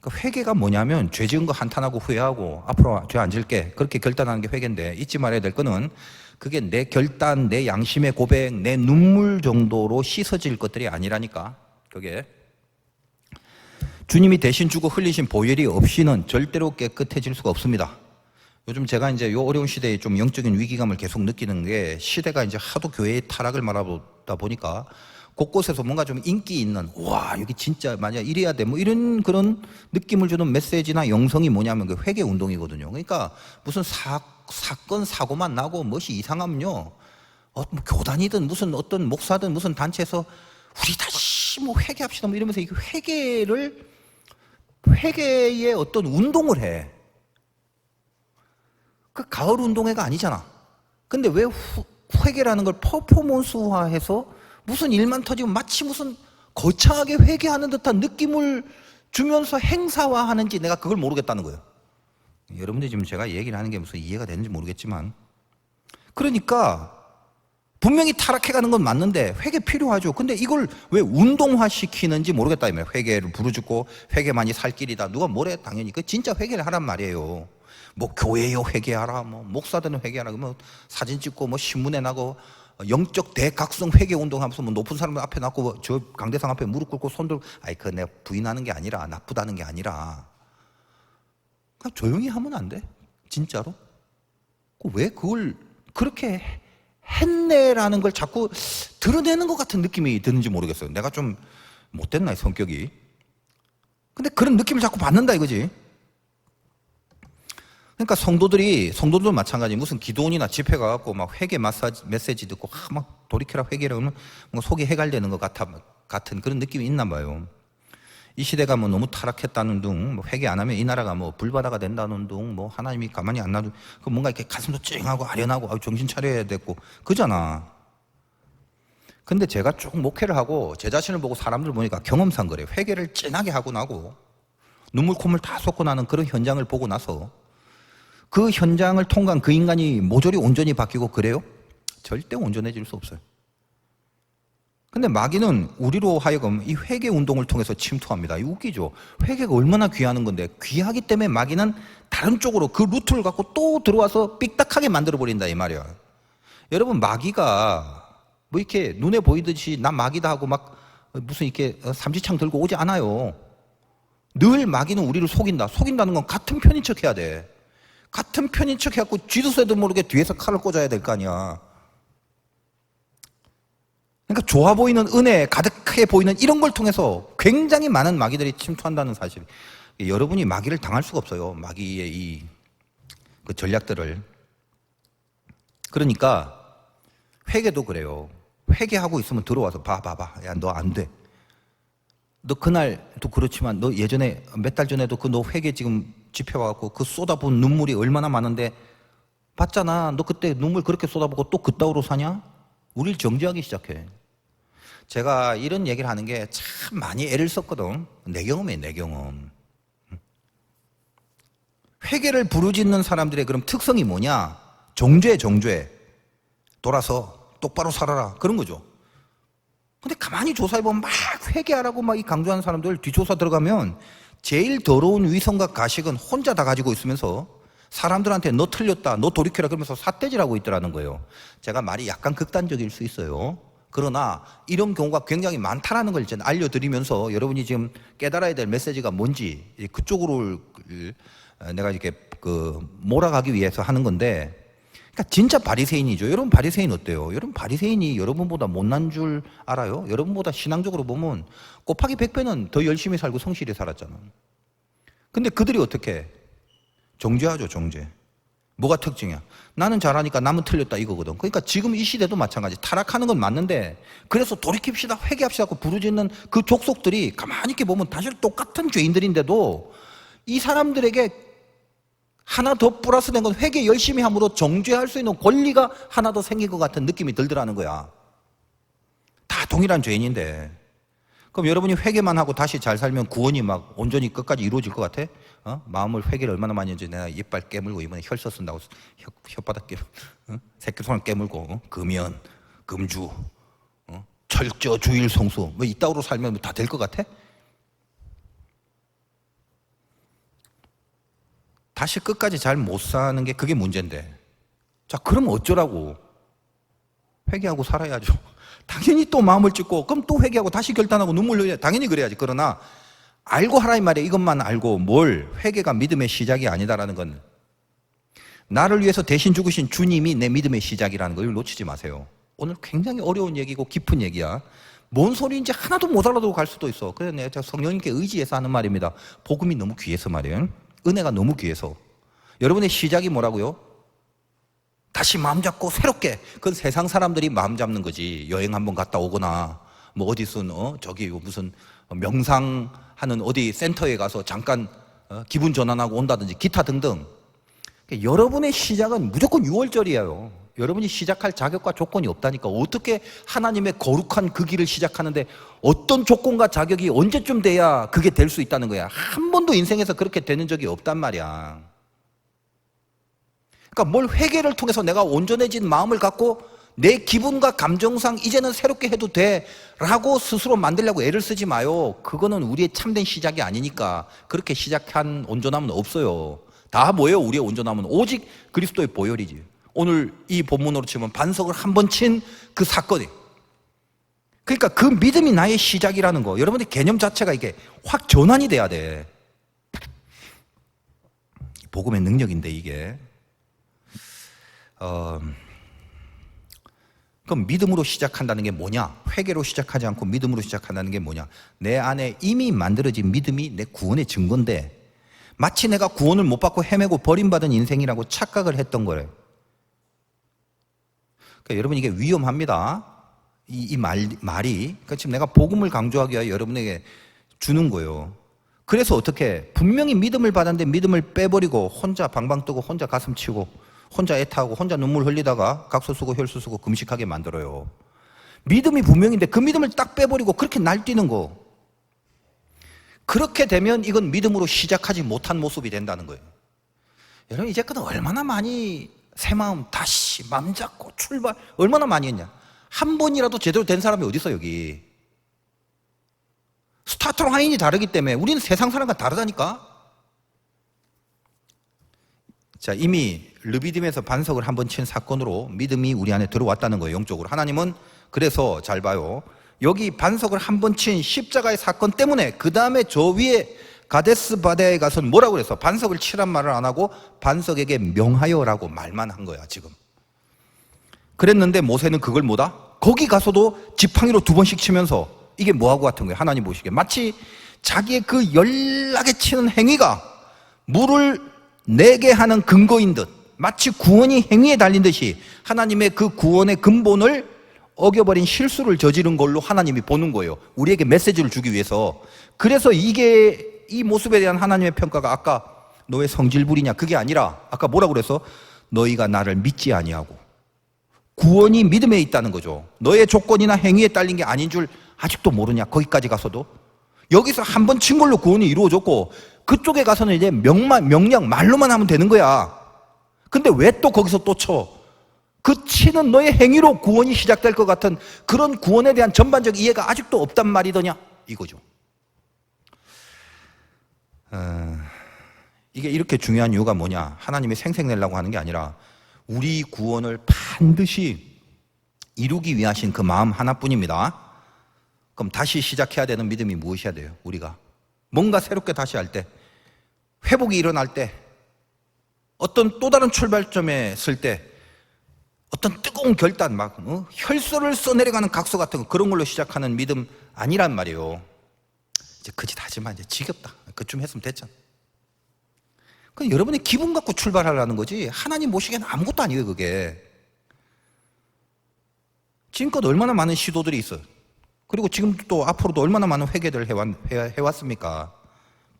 회개가 뭐냐면 죄 지은 거 한탄하고 후회하고 앞으로 죄 안 질게 그렇게 결단하는 게 회개인데, 잊지 말아야 될 거는 그게 내 결단, 내 양심의 고백, 내 눈물 정도로 씻어질 것들이 아니라니까. 그게 주님이 대신 주고 흘리신 보혈이 없이는 절대로 깨끗해질 수가 없습니다. 요즘 제가 이제 요 어려운 시대에 좀 영적인 위기감을 계속 느끼는 게, 시대가 이제 하도 교회의 타락을 말하다 보니까 곳곳에서 뭔가 좀 인기 있는, 와 여기 진짜 만약 이래야 돼 뭐 이런 그런 느낌을 주는 메시지나 영성이 뭐냐면 그 회개 운동이거든요. 그러니까 무슨 사건 사고만 나고 무엇이 이상하면요, 뭐 교단이든 무슨 어떤 목사든 무슨 단체에서 우리 다시 뭐 회개합시다 뭐 이러면서 이 회개의 어떤 운동을 해. 그 가을 운동회가 아니잖아. 근데 왜 회개라는 걸 퍼포먼스화해서 무슨 일만 터지면 마치 무슨 거창하게 회개하는 듯한 느낌을 주면서 행사화하는지 내가 그걸 모르겠다는 거예요. 여러분들 지금 제가 얘기를 하는 게 무슨 이해가 되는지 모르겠지만, 그러니까 분명히 타락해가는 건 맞는데 회개 필요하죠. 근데 이걸 왜 운동화시키는지 모르겠다 이 말이에요. 회개를 부르짖고 회개만이 살 길이다. 누가 뭐래? 당연히 그 진짜 회개를 하란 말이에요. 뭐 교회여 회개하라, 뭐 목사들은 회개하라, 뭐 사진 찍고 뭐 신문에 나고 영적 대각성 회개 운동하면서 뭐 높은 사람 앞에 놨고 저 강대상 앞에 무릎 꿇고 손 들고, 아이 그 내가 부인하는 게 아니라 나쁘다는 게 아니라 그냥 조용히 하면 안 돼? 진짜로? 왜 그걸 그렇게 했네라는 걸 자꾸 드러내는 것 같은 느낌이 드는지 모르겠어요. 내가 좀 못됐나 성격이. 근데 그런 느낌을 자꾸 받는다 이거지. 그러니까 성도들 마찬가지. 무슨 기도원이나 집회 가갖고 막 회개 메시지 듣고 막 돌이켜라 회개를 하면 뭐 속이 해갈되는 것 같은 그런 느낌이 있나 봐요. 이 시대가 뭐 너무 타락했다는 둥, 뭐 회개 안 하면 이 나라가 뭐 불바다가 된다는 둥, 뭐 하나님이 가만히 안 놔두, 그 뭔가 이렇게 가슴도 찡하고 아련하고 정신 차려야 됐고 그잖아. 근데 제가 쭉 목회를 하고 제 자신을 보고 사람들 보니까 경험상 그래요. 회개를 진하게 하고 나고 눈물 콧물 다 쏟고 나는 그런 현장을 보고 나서 그 현장을 통과한 그 인간이 모조리 온전히 바뀌고 그래요? 절대 온전해질 수 없어요. 근데 마귀는 우리로 하여금 이 회개 운동을 통해서 침투합니다. 이거 웃기죠? 회개가 얼마나 귀하는 건데 귀하기 때문에 마귀는 다른 쪽으로 그 루트를 갖고 또 들어와서 삑딱하게 만들어버린다 이 말이야. 여러분 마귀가 뭐 이렇게 눈에 보이듯이 나 마귀다 하고 막 무슨 이렇게 삼지창 들고 오지 않아요. 늘 마귀는 우리를 속인다는 건 같은 편인 척 해야 돼. 같은 편인 척 해갖고 쥐도 새도 모르게 뒤에서 칼을 꽂아야 될 거 아니야. 그러니까 좋아 보이는 은혜, 가득해 보이는 이런 걸 통해서 굉장히 많은 마귀들이 침투한다는 사실. 여러분이 마귀를 당할 수가 없어요. 마귀의 그 전략들을. 그러니까 회개도 그래요. 회개하고 있으면 들어와서 봐봐. 야, 너 안 돼. 너 그날도 그렇지만 너 예전에 몇 달 전에도 그 너 회개 지금 집회 와갖고 그 쏟아부은 눈물이 얼마나 많은데 봤잖아. 너 그때 눈물 그렇게 쏟아부고 또 그따위로 사냐? 우리를 정죄하기 시작해. 제가 이런 얘기를 하는 게 참 많이 애를 썼거든. 내 경험이에요, 내 경험. 회개를 부르짖는 사람들의 그럼 특성이 뭐냐? 정죄. 돌아서 똑바로 살아라. 그런 거죠. 근데 가만히 조사해보면 막 회개하라고 막 이 강조하는 사람들 뒷조사 들어가면 제일 더러운 위선과 가식은 혼자 다 가지고 있으면서 사람들한테 너 틀렸다, 너 돌이켜라 그러면서 삿대질하고 있더라는 거예요. 제가 말이 약간 극단적일 수 있어요. 그러나 이런 경우가 굉장히 많다라는 걸 이제 알려드리면서 여러분이 지금 깨달아야 될 메시지가 뭔지 그쪽으로 내가 이렇게 몰아가기 위해서 하는 건데, 그러니까 진짜 바리새인이죠. 여러분 바리새인 어때요? 여러분 바리새인이 여러분보다 못난 줄 알아요? 여러분보다 신앙적으로 보면 곱하기 100배는 더 열심히 살고 성실히 살았잖아. 근데 그들이 어떻게 해? 정죄하죠, 정죄. 뭐가 특징이야? 나는 잘하니까 남은 틀렸다 이거거든. 그러니까 지금 이 시대도 마찬가지. 타락하는 건 맞는데 그래서 돌이킵시다, 회개합시다 하고 부르짖는 그 족속들이 가만히 이렇게 보면 사실 똑같은 죄인들인데도 이 사람들에게 하나 더 플러스된 건 회개 열심히 함으로 정죄할 수 있는 권리가 하나 더 생긴 것 같은 느낌이 들더라는 거야. 다 동일한 죄인인데. 그럼 여러분이 회개만 하고 다시 잘 살면 구원이 막 온전히 끝까지 이루어질 것 같아? 마음을 회개를 얼마나 많이 했는지 내가 이빨 깨물고 이번에 혈서 쓴다고 혓바닥 새끼손을 깨물고 금연, 금주, 철저, 주일, 성수 뭐 이따구로 살면 다 될 것 같아? 다시 끝까지 잘 못 사는 게 그게 문제인데. 자, 그럼 어쩌라고? 회개하고 살아야죠. 당연히 또 마음을 찢고 그럼 또 회개하고 다시 결단하고 눈물 흘려야 당연히 그래야지. 그러나 알고 하라 이 말이야. 이것만 알고 뭘 회개가 믿음의 시작이 아니다라는 건, 나를 위해서 대신 죽으신 주님이 내 믿음의 시작이라는 걸 놓치지 마세요. 오늘 굉장히 어려운 얘기고 깊은 얘기야. 뭔 소리인지 하나도 못 알아듣고 갈 수도 있어. 그래서 내가 성령님께 의지해서 하는 말입니다. 복음이 너무 귀해서 말이에요. 은혜가 너무 귀해서. 여러분의 시작이 뭐라고요? 다시 마음 잡고 새롭게. 그건 세상 사람들이 마음 잡는 거지. 여행 한번 갔다 오거나 뭐 어디슨 저기 무슨 명상하는 어디 센터에 가서 잠깐 기분 전환하고 온다든지 기타 등등. 여러분의 시작은 무조건 6월절이에요. 여러분이 시작할 자격과 조건이 없다니까. 어떻게 하나님의 거룩한 그 길을 시작하는데 어떤 조건과 자격이 언제쯤 돼야 그게 될 수 있다는 거야. 한 번도 인생에서 그렇게 되는 적이 없단 말이야. 그러니까 뭘 회개를 통해서 내가 온전해진 마음을 갖고 내 기분과 감정상 이제는 새롭게 해도 돼 라고 스스로 만들려고 애를 쓰지 마요. 그거는 우리의 참된 시작이 아니니까. 그렇게 시작한 온전함은 없어요. 다 뭐예요? 우리의 온전함은 오직 그리스도의 보혈이지. 오늘 이 본문으로 치면 반석을 한 번 친 그 사건이, 그러니까 그 믿음이 나의 시작이라는 거. 여러분의 개념 자체가 이게 확 전환이 돼야 돼. 복음의 능력인데 이게 그럼 믿음으로 시작한다는 게 뭐냐? 회개로 시작하지 않고 믿음으로 시작한다는 게 뭐냐? 내 안에 이미 만들어진 믿음이 내 구원의 증거인데 마치 내가 구원을 못 받고 헤매고 버림받은 인생이라고 착각을 했던 거래요. 그러니까 여러분 이게 위험합니다. 이 말이. 그러니까 지금 내가 복음을 강조하기 위해 여러분에게 주는 거예요. 그래서 어떻게 분명히 믿음을 받았는데 믿음을 빼버리고 혼자 방방 뜨고 혼자 가슴 치고 혼자 애타고 혼자 눈물 흘리다가 각서 쓰고 혈수 쓰고 금식하게 만들어요. 믿음이 분명인데 그 믿음을 딱 빼버리고 그렇게 날뛰는 거. 그렇게 되면 이건 믿음으로 시작하지 못한 모습이 된다는 거예요. 여러분 이제까지 얼마나 많이 새 마음 다시 맘 잡고 출발 얼마나 많이 했냐. 한 번이라도 제대로 된 사람이 어디 있어 여기. 스타트 라인이 다르기 때문에 우리는 세상 사람과 다르다니까. 자, 이미 르비딤에서 반석을 한 번 친 사건으로 믿음이 우리 안에 들어왔다는 거예요. 영적으로. 하나님은 그래서 잘 봐요. 여기 반석을 한 번 친 십자가의 사건 때문에 그 다음에 저 위에 가데스 바데아에 가서는 뭐라고 그랬어? 반석을 치란 말을 안 하고 반석에게 명하여라고 말만 한 거야 지금. 그랬는데 모세는 그걸 뭐다? 거기 가서도 지팡이로 2번씩 치면서 이게 뭐하고 같은 거예요? 하나님 보시기에 마치 자기의 그 연락에 치는 행위가 물을 내게 하는 근거인 듯, 마치 구원이 행위에 달린 듯이 하나님의 그 구원의 근본을 어겨버린 실수를 저지른 걸로 하나님이 보는 거예요. 우리에게 메시지를 주기 위해서. 그래서 이게 이 모습에 대한 하나님의 평가가 아까 너의 성질부리냐 그게 아니라 아까 뭐라고 그랬어? 너희가 나를 믿지 아니하고. 구원이 믿음에 있다는 거죠. 너의 조건이나 행위에 딸린 게 아닌 줄 아직도 모르냐? 거기까지 가서도. 여기서 한 번 친 걸로 구원이 이루어졌고 그쪽에 가서는 이제 명령 말로만 하면 되는 거야. 근데 왜 또 거기서 또 쳐? 그 치는 너의 행위로 구원이 시작될 것 같은 그런 구원에 대한 전반적 이해가 아직도 없단 말이더냐? 이거죠. 이게 이렇게 중요한 이유가 뭐냐? 하나님이 생색내려고 하는 게 아니라 우리 구원을 반드시 이루기 위하신 그 마음 하나뿐입니다. 그럼 다시 시작해야 되는 믿음이 무엇이어야 돼요? 우리가 뭔가 새롭게 다시 할 때, 회복이 일어날 때, 어떤 또 다른 출발점에 설 때, 어떤 뜨거운 결단, 막 혈서를 써내려가는 각서 같은 거, 그런 걸로 시작하는 믿음 아니란 말이에요. 이제 그 짓 하지마, 이제 지겹다. 그쯤 했으면 됐잖아. 그 여러분의 기분 갖고 출발하라는 거지 하나님 보시기에는 아무것도 아니에요. 그게 지금껏 얼마나 많은 시도들이 있어요. 그리고 지금 또 앞으로도 얼마나 많은 회개를 해왔습니까?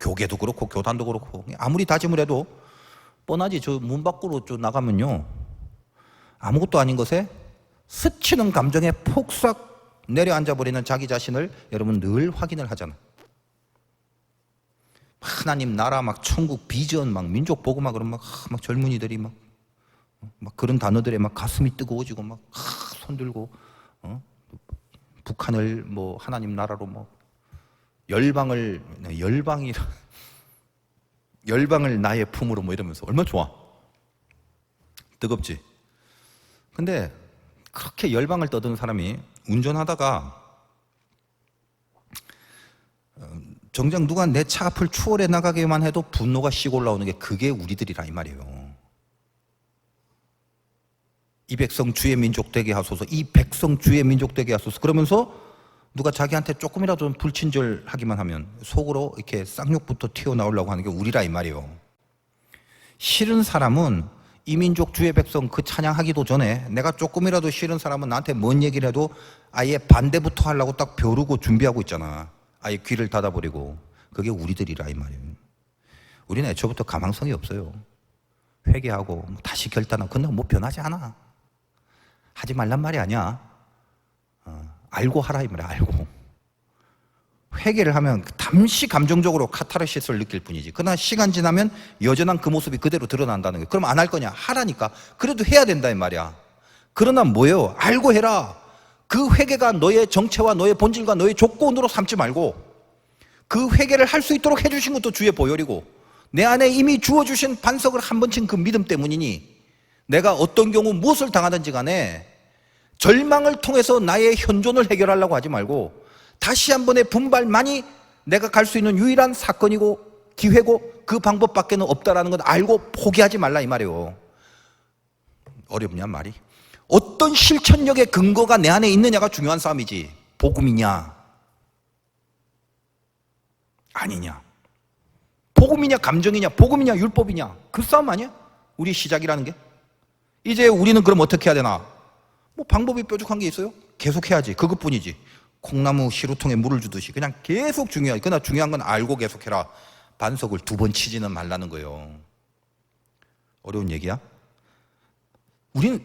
교계도 그렇고 교단도 그렇고 아무리 다짐을 해도 뻔하지. 저 문 밖으로 저 나가면요 아무것도 아닌 것에 스치는 감정에 폭삭 내려앉아버리는 자기 자신을 여러분 늘 확인을 하잖아. 하나님 나라 막 천국 비전 막 민족 보고 막 그러면 막 젊은이들이 막 그런 단어들에 막 가슴이 뜨거워지고 막 손들고 북한을 뭐 하나님 나라로 뭐 열방을 나의 품으로 뭐 이러면서 얼마나 좋아. 뜨겁지. 근데 그렇게 열방을 떠드는 사람이 운전하다가 정작 누가 내 차 앞을 추월해 나가게만 해도 분노가 씩 올라오는 게 그게 우리들이라 이 말이에요. 이 백성 주의 민족 되게 하소서, 이 백성 주의 민족 되게 하소서. 그러면서 누가 자기한테 조금이라도 불친절하기만 하면 속으로 이렇게 쌍욕부터 튀어나오려고 하는 게 우리라 이 말이에요. 싫은 사람은 이 민족 주의 백성 그 찬양하기도 전에 내가 조금이라도 싫은 사람은 나한테 뭔 얘기를 해도 아예 반대부터 하려고 딱 벼르고 준비하고 있잖아. 아예 귀를 닫아버리고. 그게 우리들이라 이 말이에요. 우리는 애초부터 가망성이 없어요. 회개하고 뭐 다시 결단하고 그냥 뭐 변하지 않아. 하지 말란 말이 아니야. 알고 하라 이 말이야. 알고. 회개를 하면 잠시 감정적으로 카타르시스를 느낄 뿐이지. 그러나 시간 지나면 여전한 그 모습이 그대로 드러난다는 거예요. 그럼 안 할 거냐? 하라니까. 그래도 해야 된다 이 말이야. 그러나 뭐예요? 알고 해라. 그 회개가 너의 정체와 너의 본질과 너의 조건으로 삼지 말고 그 회개를 할 수 있도록 해주신 것도 주의 보혈이고 내 안에 이미 주어주신 반석을 한 번 친 그 믿음 때문이니 내가 어떤 경우 무엇을 당하든지 간에 절망을 통해서 나의 현존을 해결하려고 하지 말고 다시 한 번의 분발만이 내가 갈 수 있는 유일한 사건이고 기회고 그 방법밖에는 없다라는 걸 알고 포기하지 말라 이 말이에요. 어렵냐 말이? 어떤 실천력의 근거가 내 안에 있느냐가 중요한 싸움이지. 복음이냐 아니냐, 복음이냐 감정이냐, 복음이냐 율법이냐, 그 싸움 아니야? 우리 시작이라는 게. 이제 우리는 그럼 어떻게 해야 되나? 뭐 방법이 뾰족한 게 있어요? 계속 해야지. 그것뿐이지. 콩나무 시루통에 물을 주듯이 그냥 계속 중요해. 그러나 중요한 건 알고 계속해라. 반석을 2번 치지는 말라는 거예요. 어려운 얘기야? 우리는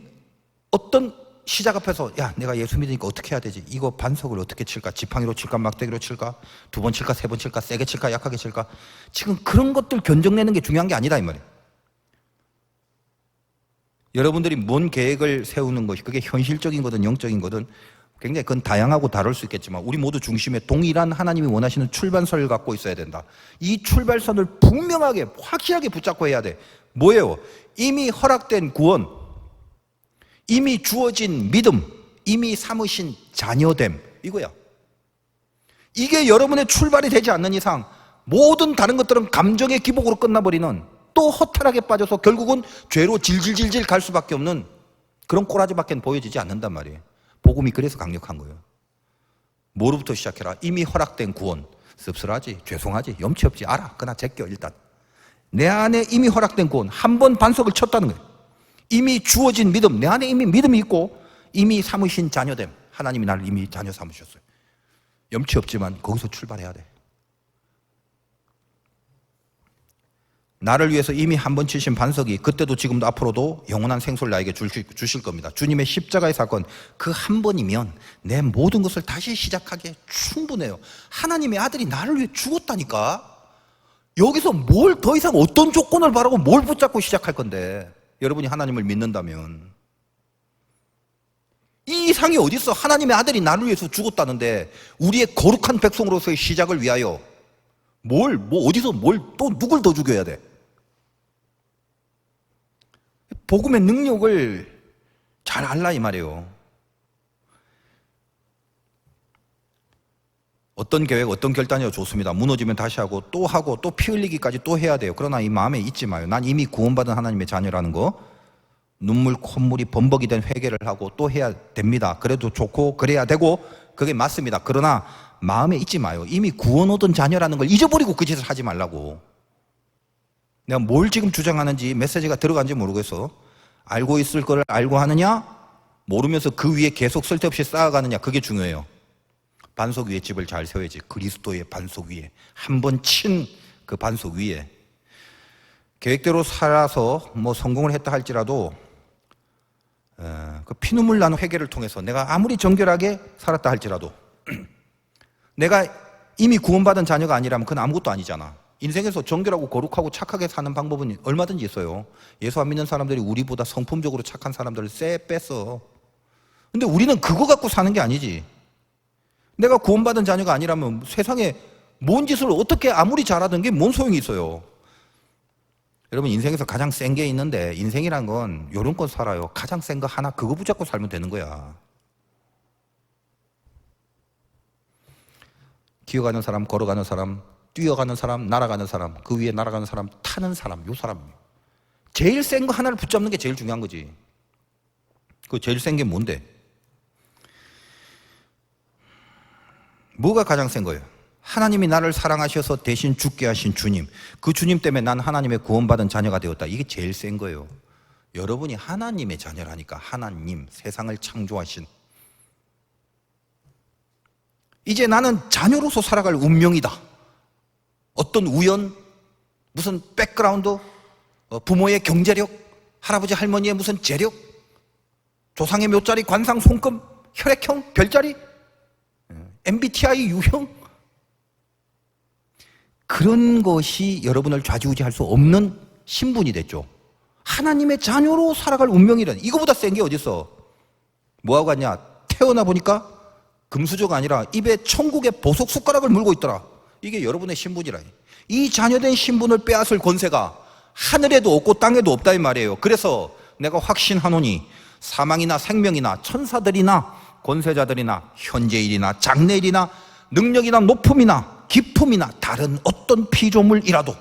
어떤 시작 앞에서 야 내가 예수 믿으니까 어떻게 해야 되지? 이거 반석을 어떻게 칠까? 지팡이로 칠까? 막대기로 칠까? 2번 칠까? 3번 칠까? 세게 칠까? 약하게 칠까? 지금 그런 것들 견적내는 게 중요한 게 아니다 이 말이에요. 여러분들이 뭔 계획을 세우는 것이 그게 현실적인 거든 영적인 거든 굉장히 그건 다양하고 다를 수 있겠지만 우리 모두 중심에 동일한 하나님이 원하시는 출발선을 갖고 있어야 된다. 이 출발선을 분명하게 확실하게 붙잡고 해야 돼. 뭐예요? 이미 허락된 구원, 이미 주어진 믿음, 이미 삼으신 자녀됨, 이거야. 이게 여러분의 출발이 되지 않는 이상 모든 다른 것들은 감정의 기복으로 끝나버리는 또 허탈하게 빠져서 결국은 죄로 질질질질 갈 수밖에 없는 그런 꼬라지밖에 보여지지 않는단 말이에요. 복음이 그래서 강력한 거예요. 뭐로부터 시작해라? 이미 허락된 구원. 씁쓸하지, 죄송하지, 염치 없지, 알아. 그러나 제껴 일단. 내 안에 이미 허락된 구원, 한 번 반석을 쳤다는 거예요. 이미 주어진 믿음, 내 안에 이미 믿음이 있고 이미 삼으신 자녀됨. 하나님이 나를 이미 자녀 삼으셨어요. 염치 없지만 거기서 출발해야 돼. 나를 위해서 이미 한 번 치신 반석이 그때도 지금도 앞으로도 영원한 생수를 나에게 주실 겁니다. 주님의 십자가의 사건 그 한 번이면 내 모든 것을 다시 시작하기에 충분해요. 하나님의 아들이 나를 위해 죽었다니까. 여기서 뭘 더 이상 어떤 조건을 바라고 뭘 붙잡고 시작할 건데 여러분이 하나님을 믿는다면 이 이상이 어디 있어? 하나님의 아들이 나를 위해서 죽었다는데 우리의 거룩한 백성으로서의 시작을 위하여 어디서 또 누굴 더 죽여야 돼? 복음의 능력을 잘 알라 이 말이에요. 어떤 계획, 어떤 결단이어 좋습니다. 무너지면 다시 하고 또 피 흘리기까지 또 해야 돼요. 그러나 이 마음에 잊지 마요. 난 이미 구원받은 하나님의 자녀라는 거. 눈물 콧물이 범벅이 된 회개를 하고 또 해야 됩니다. 그래도 좋고 그래야 되고 그게 맞습니다. 그러나 마음에 잊지 마요. 이미 구원 얻은 자녀라는 걸 잊어버리고 그 짓을 하지 말라고. 내가 뭘 지금 주장하는지 메시지가 들어간지 모르겠어. 알고 있을 걸 알고 하느냐? 모르면서 그 위에 계속 쓸데없이 쌓아가느냐? 그게 중요해요. 반석 위에 집을 잘 세워야지. 그리스도의 반석 위에. 한 번 친 그 반석 위에. 계획대로 살아서 성공을 했다 할지라도 그 피눈물 나는 회개를 통해서 내가 아무리 정결하게 살았다 할지라도 내가 이미 구원받은 자녀가 아니라면 그건 아무것도 아니잖아. 인생에서 정결하고 거룩하고 착하게 사는 방법은 얼마든지 있어요. 예수 안 믿는 사람들이 우리보다 성품적으로 착한 사람들을 뺐어. 근데 우리는 그거 갖고 사는 게 아니지. 내가 구원받은 자녀가 아니라면 세상에 뭔 짓을 어떻게 아무리 잘하든 게 뭔 소용이 있어요. 여러분 인생에서 가장 센 게 있는데 인생이란 건 요런껏 살아요. 가장 센 거 하나 그거 붙잡고 살면 되는 거야. 기어가는 사람, 걸어가는 사람, 뛰어가는 사람, 날아가는 사람, 그 위에 날아가는 사람, 타는 사람, 요 사람. 제일 센 거 하나를 붙잡는 게 제일 중요한 거지. 그 제일 센 게 뭔데? 뭐가 가장 센 거예요? 하나님이 나를 사랑하셔서 대신 죽게 하신 주님, 그 주님 때문에 난 하나님의 구원받은 자녀가 되었다. 이게 제일 센 거예요. 여러분이 하나님의 자녀라니까. 하나님, 세상을 창조하신 이제 나는 자녀로서 살아갈 운명이다. 어떤 우연, 무슨 백그라운드, 부모의 경제력, 할아버지 할머니의 무슨 재력, 조상의 묘자리, 관상, 손금, 혈액형, 별자리, MBTI 유형, 그런 것이 여러분을 좌지우지할 수 없는 신분이 됐죠. 하나님의 자녀로 살아갈 운명이란, 이거보다 센 게 어딨어. 뭐하고 갔냐? 태어나 보니까 금수저가 아니라 입에 천국의 보석 숟가락을 물고 있더라. 이게 여러분의 신분이라. 이 자녀된 신분을 빼앗을 권세가 하늘에도 없고 땅에도 없다 이 말이에요. 그래서 내가 확신하노니 사망이나 생명이나 천사들이나 권세자들이나 현재일이나 장래일이나 능력이나 높음이나 기품이나 다른 어떤 피조물이라도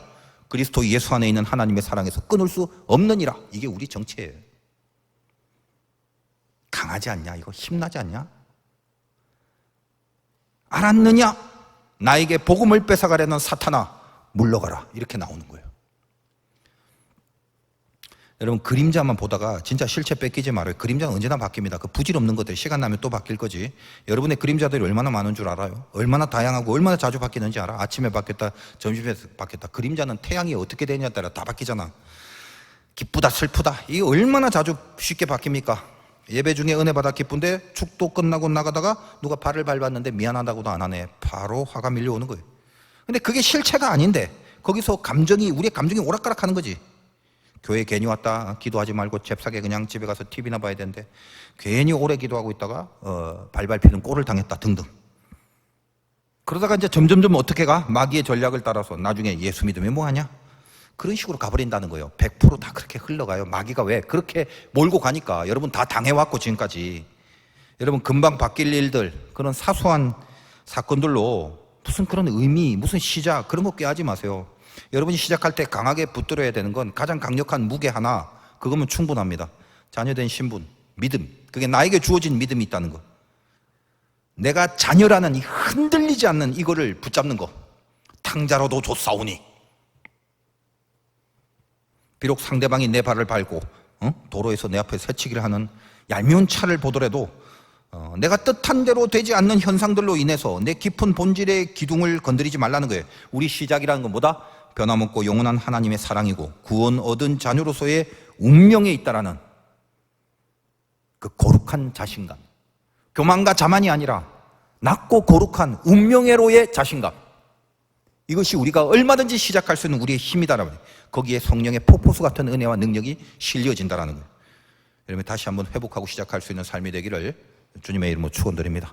그리스도 예수 안에 있는 하나님의 사랑에서 끊을 수 없느니라. 이게 우리 정체예요. 강하지 않냐? 이거 힘나지 않냐? 알았느냐? 나에게 복음을 뺏어가려는 사탄아, 물러가라. 이렇게 나오는 거예요. 여러분, 그림자만 보다가 진짜 실체 뺏기지 말아요. 그림자는 언제나 바뀝니다. 그 부질없는 것들 시간 나면 또 바뀔 거지. 여러분의 그림자들이 얼마나 많은 줄 알아요? 얼마나 다양하고 얼마나 자주 바뀌는지 알아? 아침에 바뀌었다, 점심에 바뀌었다. 그림자는 태양이 어떻게 되냐에 따라 다 바뀌잖아. 기쁘다, 슬프다. 이게 얼마나 자주 쉽게 바뀝니까? 예배 중에 은혜 받아 기쁜데 축도 끝나고 나가다가 누가 발을 밟았는데 미안하다고도 안 하네. 바로 화가 밀려오는 거예요. 근데 그게 실체가 아닌데 거기서 우리의 감정이 오락가락하는 거지. 교회 괜히 왔다, 기도하지 말고 잽싸게 그냥 집에 가서 TV나 봐야 되는데 괜히 오래 기도하고 있다가 발 밟히는 꼴을 당했다 등등. 그러다가 이제 점점점 어떻게 가? 마귀의 전략을 따라서 나중에 예수 믿으면 뭐하냐? 그런 식으로 가버린다는 거예요. 100% 다 그렇게 흘러가요. 마귀가 왜? 그렇게 몰고 가니까. 여러분 다 당해왔고 지금까지. 여러분 금방 바뀔 일들, 그런 사소한 사건들로 무슨 그런 의미, 무슨 시작, 그런 거 꾀하지 마세요. 여러분이 시작할 때 강하게 붙들어야 되는 건 가장 강력한 무게 하나, 그거면 충분합니다. 자녀된 신분, 믿음. 그게 나에게 주어진 믿음이 있다는 거. 내가 자녀라는 이 흔들리지 않는 이거를 붙잡는 거. 탕자로도 좋사오니. 비록 상대방이 내 발을 밟고 도로에서 내 앞에 새치기를 하는 얄미운 차를 보더라도 내가 뜻한 대로 되지 않는 현상들로 인해서 내 깊은 본질의 기둥을 건드리지 말라는 거예요. 우리 시작이라는 건 뭐다? 변함없고 영원한 하나님의 사랑이고 구원 얻은 자녀로서의 운명에 있다라는 그 거룩한 자신감. 교만과 자만이 아니라 낮고 거룩한 운명애로의 자신감. 이것이 우리가 얼마든지 시작할 수 있는 우리의 힘이다라는 거예요. 거기에 성령의 폭포수 같은 은혜와 능력이 실려진다라는 거예요. 여러분 다시 한번 회복하고 시작할 수 있는 삶이 되기를 주님의 이름으로 축원드립니다.